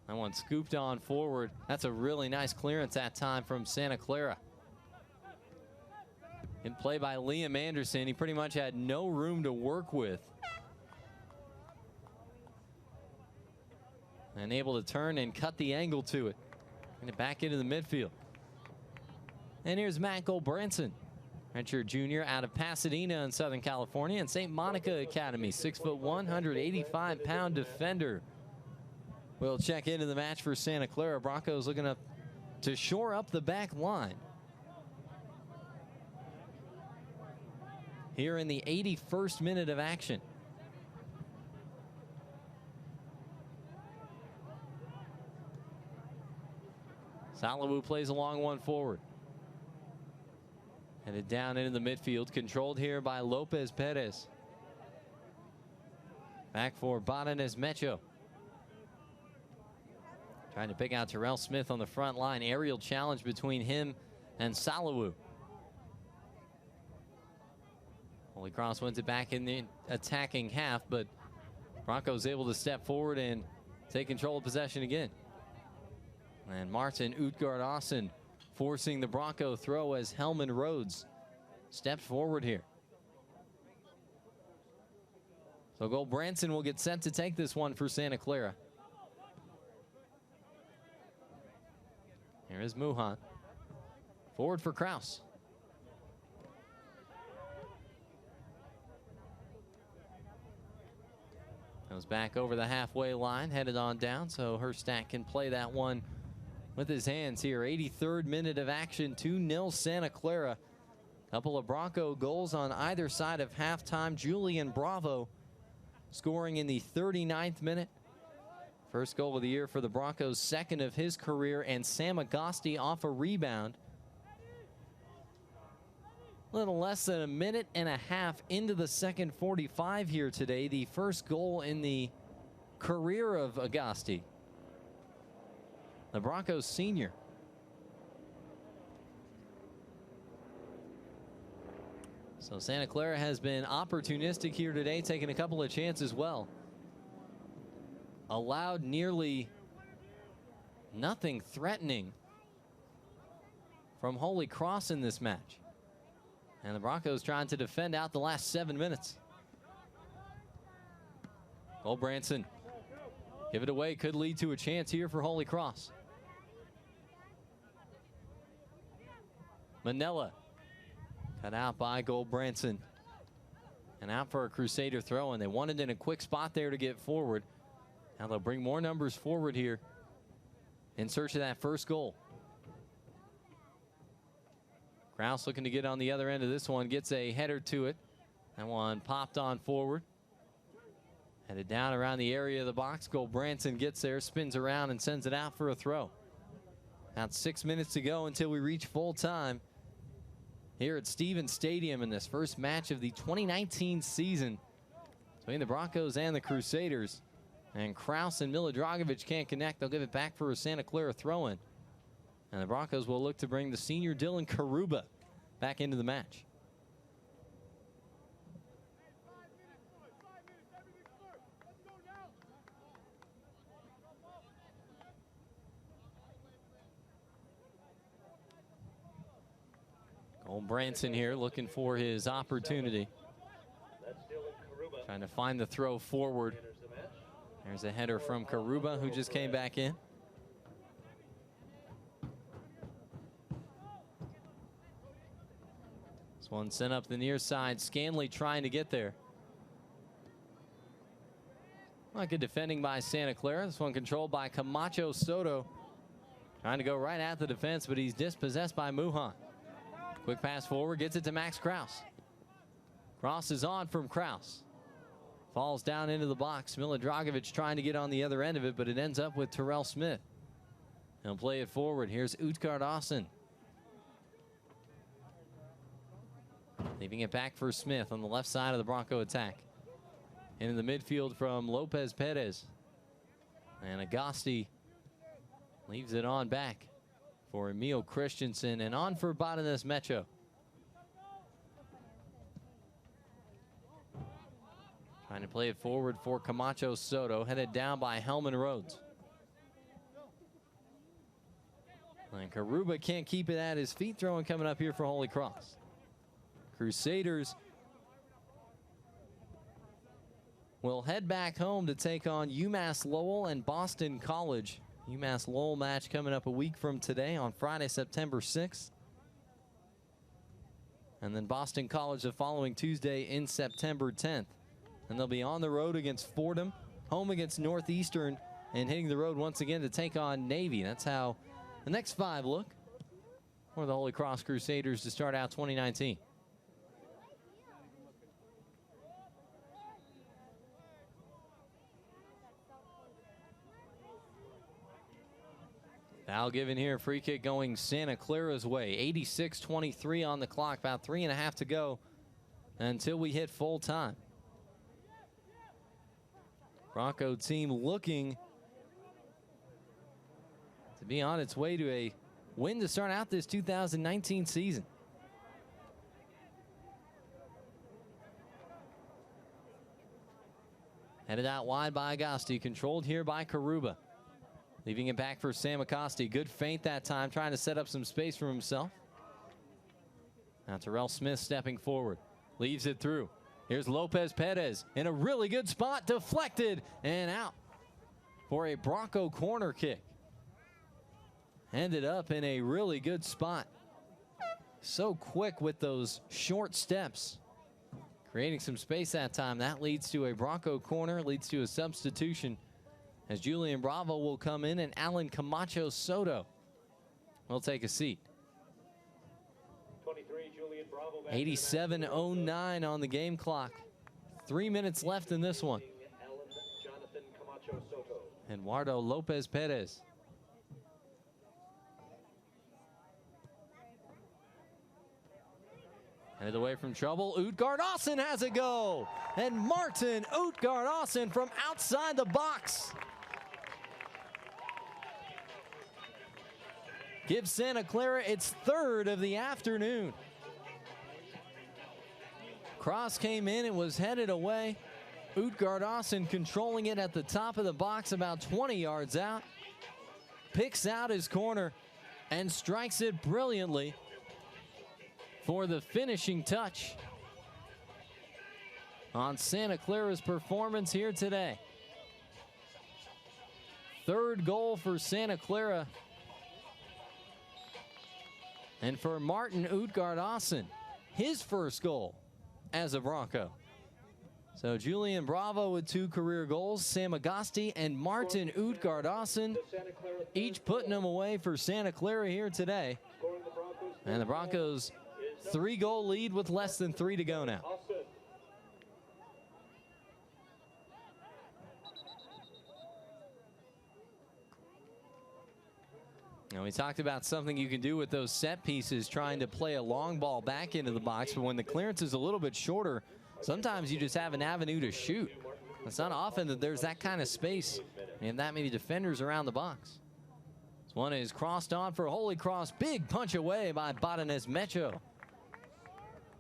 That one scooped on forward. That's a really nice clearance that time from Santa Clara. In play by Liam Anderson. He pretty much had no room to work with. And able to turn and cut the angle to it. And it back into the midfield. And here's Matt Goldbranson, redshirt junior out of Pasadena in Southern California, and St. Monica Academy, 6'1", 185-pound defender. Will check into the match for Santa Clara. Broncos looking to shore up the back line. Here in the 81st minute of action. Salawu plays a long one forward. Headed down into the midfield, controlled here by Lopez Perez. Back for Botanist Mecho. Trying to pick out Terrell Smith on the front line. Aerial challenge between him and Salawu. Holy Cross wins it back in the attacking half, but Broncos able to step forward and take control of possession again. And Martin Utgard-Assen forcing the Bronco throw as Helman Rhodes stepped forward here. So Goldbranson will get set to take this one for Santa Clara. Here is Muhan. Forward for Kraus. Goes back over the halfway line, headed on down, so Herstack can play that one with his hands here. 83rd minute of action, 2-0 Santa Clara. Couple of Bronco goals on either side of halftime. Julian Bravo scoring in the 39th minute. First goal of the year for the Broncos, second of his career, and Sam Agosti off a rebound. A little less than a minute and a half into the second 45 here today. The first goal in the career of Agosti, the Broncos senior. So Santa Clara has been opportunistic here today, taking a couple of chances well. Allowed nearly nothing threatening from Holy Cross in this match. And the Broncos trying to defend out the last 7 minutes. Goldbranson, give it away, could lead to a chance here for Holy Cross. Manella, cut out by Goldbranson. And out for a Crusader throw, and they wanted in a quick spot there to get forward. Now they'll bring more numbers forward here in search of that first goal. Kraus looking to get on the other end of this one, gets a header to it. That one popped on forward. Headed down around the area of the box. Goldbranson gets there, spins around, and sends it out for a throw. About 6 minutes to go until we reach full time here at Stevens Stadium in this first match of the 2019 season between the Broncos and the Crusaders. And Kraus and Milodragovic can't connect. They'll give it back for a Santa Clara throw-in. And the Broncos will look to bring the senior Dylan Karuba back into the match. Goldbranson here looking for his opportunity. Trying to find the throw forward. There's a header from Karuba, who just came back in. This one sent up the near side. Scanley trying to get there. Not good defending by Santa Clara. This one controlled by Camacho Soto. Trying to go right at the defense, but he's dispossessed by Muhan. Quick pass forward, gets it to Max Kraus. Cross is on from Kraus. Falls down into the box. Milodragovic trying to get on the other end of it, but it ends up with Terrell Smith. He'll play it forward. Here's Utgard-Assen. Leaving it back for Smith on the left side of the Bronco attack. Into the midfield from Lopez Perez. And Agosti leaves it on back for Emil Christensen, and on for Botanist Mecho. Trying to play it forward for Camacho Soto, headed down by Helman Rhodes. And Karuba can't keep it at his feet, throwing coming up here for Holy Cross. Crusaders will head back home to take on UMass Lowell and Boston College. UMass Lowell match coming up a week from today on Friday, September 6th. And then Boston College the following Tuesday in September 10th. And they'll be on the road against Fordham, home against Northeastern, and hitting the road once again to take on Navy. That's how the next five look for the Holy Cross Crusaders to start out 2019. Foul given here, free kick going Santa Clara's way. 86-23 on the clock, about 3.5 to go until we hit full time. Bronco team looking to be on its way to a win to start out this 2019 season. Headed out wide by Agosti, controlled here by Karuba. Leaving it back for Sam Acosti. Good feint that time, trying to set up some space for himself. Now Terrell Smith stepping forward. Leaves it through. Here's Lopez Perez in a really good spot. Deflected and out for a Bronco corner kick. Ended up in a really good spot. So quick with those short steps. Creating some space that time. That leads to a Bronco corner, leads to a substitution as Julian Bravo will come in and Alan Camacho Soto will take a seat. 23, Julian Bravo. 87:09 on the game clock. 3 minutes left in this one. Jonathan Camacho Soto. Eduardo Lopez Perez. Headed away from trouble. Utgard-Aasen has a go. And Martin Utgard-Aasen from outside the box gives Santa Clara its third of the afternoon. Cross came in and was headed away. Utgard-Aasen controlling it at the top of the box about 20 yards out. Picks out his corner and strikes it brilliantly for the finishing touch on Santa Clara's performance here today. Third goal for Santa Clara. And for Martin Utgard-Aasen, his first goal as a Bronco. So Julian Bravo with 2 career goals, Sam Agosti and Martin Utgard-Aasen, each putting them away for Santa Clara here today. And the Broncos 3-goal lead with less than 3 to go now. Now we talked about something you can do with those set pieces, trying to play a long ball back into the box, but when the clearance is a little bit shorter, sometimes you just have an avenue to shoot. It's not often that there's that kind of space and that many defenders around the box. This one is crossed on for Holy Cross. Big punch away by Badanez Mecho.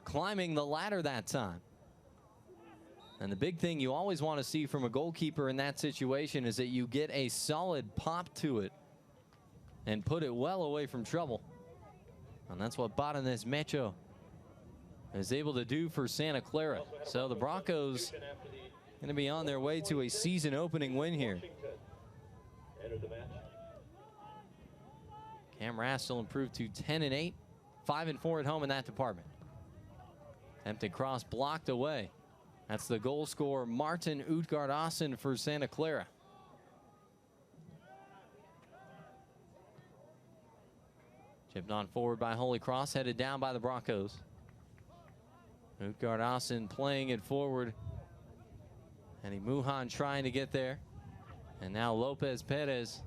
Climbing the ladder that time. And the big thing you always want to see from a goalkeeper in that situation is that you get a solid pop to it and put it well away from trouble. And that's what Badanez Mecho is able to do for Santa Clara. So the Broncos going to be on their way to a season opening win here. Cam Rastel improved to 10-8, 5-4 at home in that department. Attempted cross blocked away. That's the goal scorer, Martin Utgard-Aasen for Santa Clara. Chipped on forward by Holy Cross, headed down by the Broncos. Utgard-Aasen playing it forward. And Muhan trying to get there. And now Lopez Perez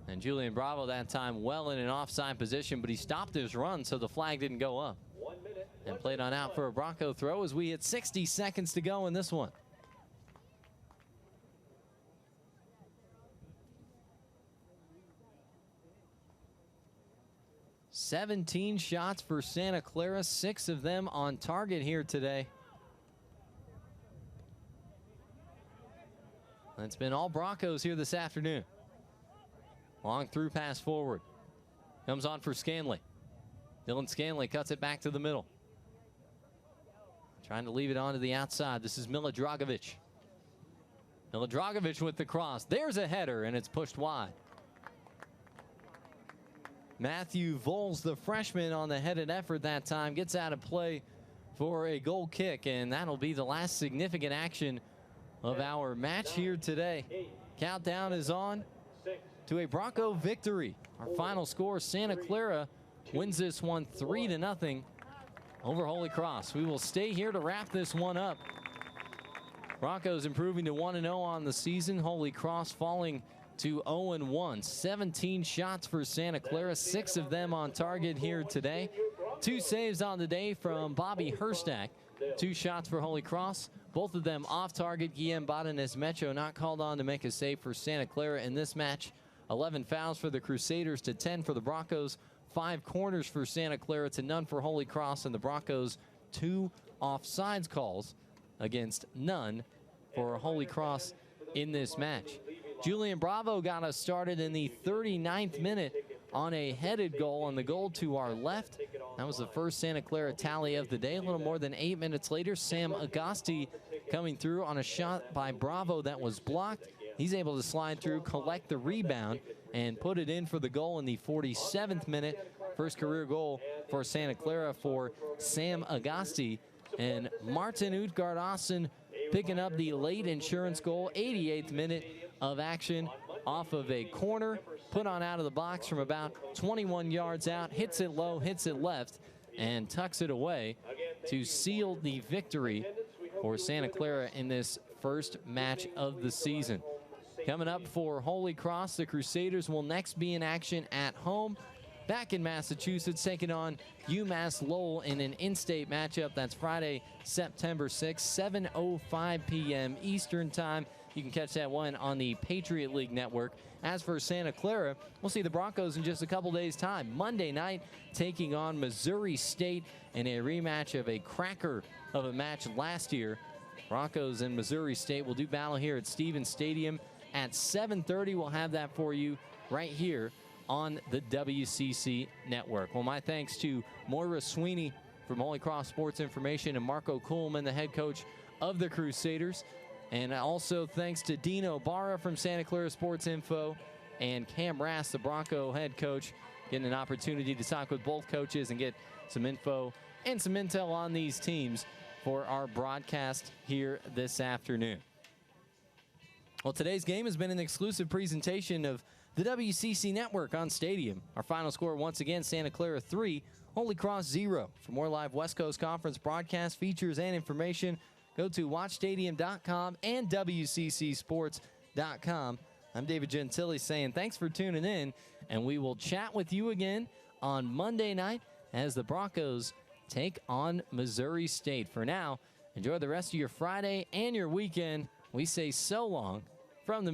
and Julian Bravo that time well in an offside position, but he stopped his run so the flag didn't go up. And played on out for a Bronco throw as we hit 60 seconds to go in this one. "17 shots for Santa Clara, 6 of them on target here today. It's been all Broncos here this afternoon. Long through pass forward. Comes on for Scanley. Dylan Scanley cuts it back to the middle. Trying to leave it onto the outside. This is Mila Dragovic. Mila Dragovic with the cross. There's a header, and it's pushed wide. Matthew Voles, the freshman, on the headed effort that time, gets out of play for a goal kick, and that'll be the last significant action of our match here today. Countdown is on to a Bronco victory. Our final score, Santa Clara wins this one 3-0 over Holy Cross. We will stay here to wrap this one up. Broncos improving to 1-0 on the season. Holy Cross falling to 0-1. 17 shots for Santa Clara, 6 of them on target here today. 2 saves on the day from Bobby Herstack. 2 shots for Holy Cross, both of them off target. Guillem Badanez Mecho not called on to make a save for Santa Clara in this match. 11 fouls for the Crusaders to 10 for the Broncos. 5 corners for Santa Clara to none for Holy Cross, and the Broncos 2 offsides calls against none for Holy Cross in this match. Julian Bravo got us started in the 39th minute on a headed goal on the goal to our left. That was the first Santa Clara tally of the day. A little more than 8 minutes later, Sam Agosti coming through on a shot by Bravo that was blocked. He's able to slide through, collect the rebound, and put it in for the goal in the 47th minute. First career goal for Santa Clara for Sam Agosti. And Martin Utgard-Assen picking up the late insurance goal, 88th minute of action off of a corner, put on out of the box from about 21 yards out, hits it low, hits it left, and tucks it away to seal the victory for Santa Clara in this first match of the season. Coming up for Holy Cross, the Crusaders will next be in action at home back in Massachusetts, taking on UMass Lowell in an in-state matchup. That's Friday, September 6th, 7:05 p.m. Eastern Time. You can catch that one on the Patriot League Network. As for Santa Clara, we'll see the Broncos in just a couple days' time. Monday night, taking on Missouri State in a rematch of a cracker of a match last year. Broncos and Missouri State will do battle here at Stevens Stadium at 7:30. We'll have that for you right here on the WCC Network. Well, my thanks to Moira Sweeney from Holy Cross Sports Information and Marco Kuhlman, the head coach of the Crusaders. And also thanks to Dino Barra from Santa Clara Sports Info and Cam Rass, the Bronco head coach, getting an opportunity to talk with both coaches and get some info and some intel on these teams for our broadcast here this afternoon. Well, today's game has been an exclusive presentation of the WCC Network on Stadium. Our final score, once again, Santa Clara 3, Holy Cross 0. For more live West Coast Conference broadcast features and information, go to watchstadium.com and WCCsports.com. I'm David Gentili saying thanks for tuning in, and we will chat with you again on Monday night as the Broncos take on Missouri State. For now, enjoy the rest of your Friday and your weekend. We say so long from the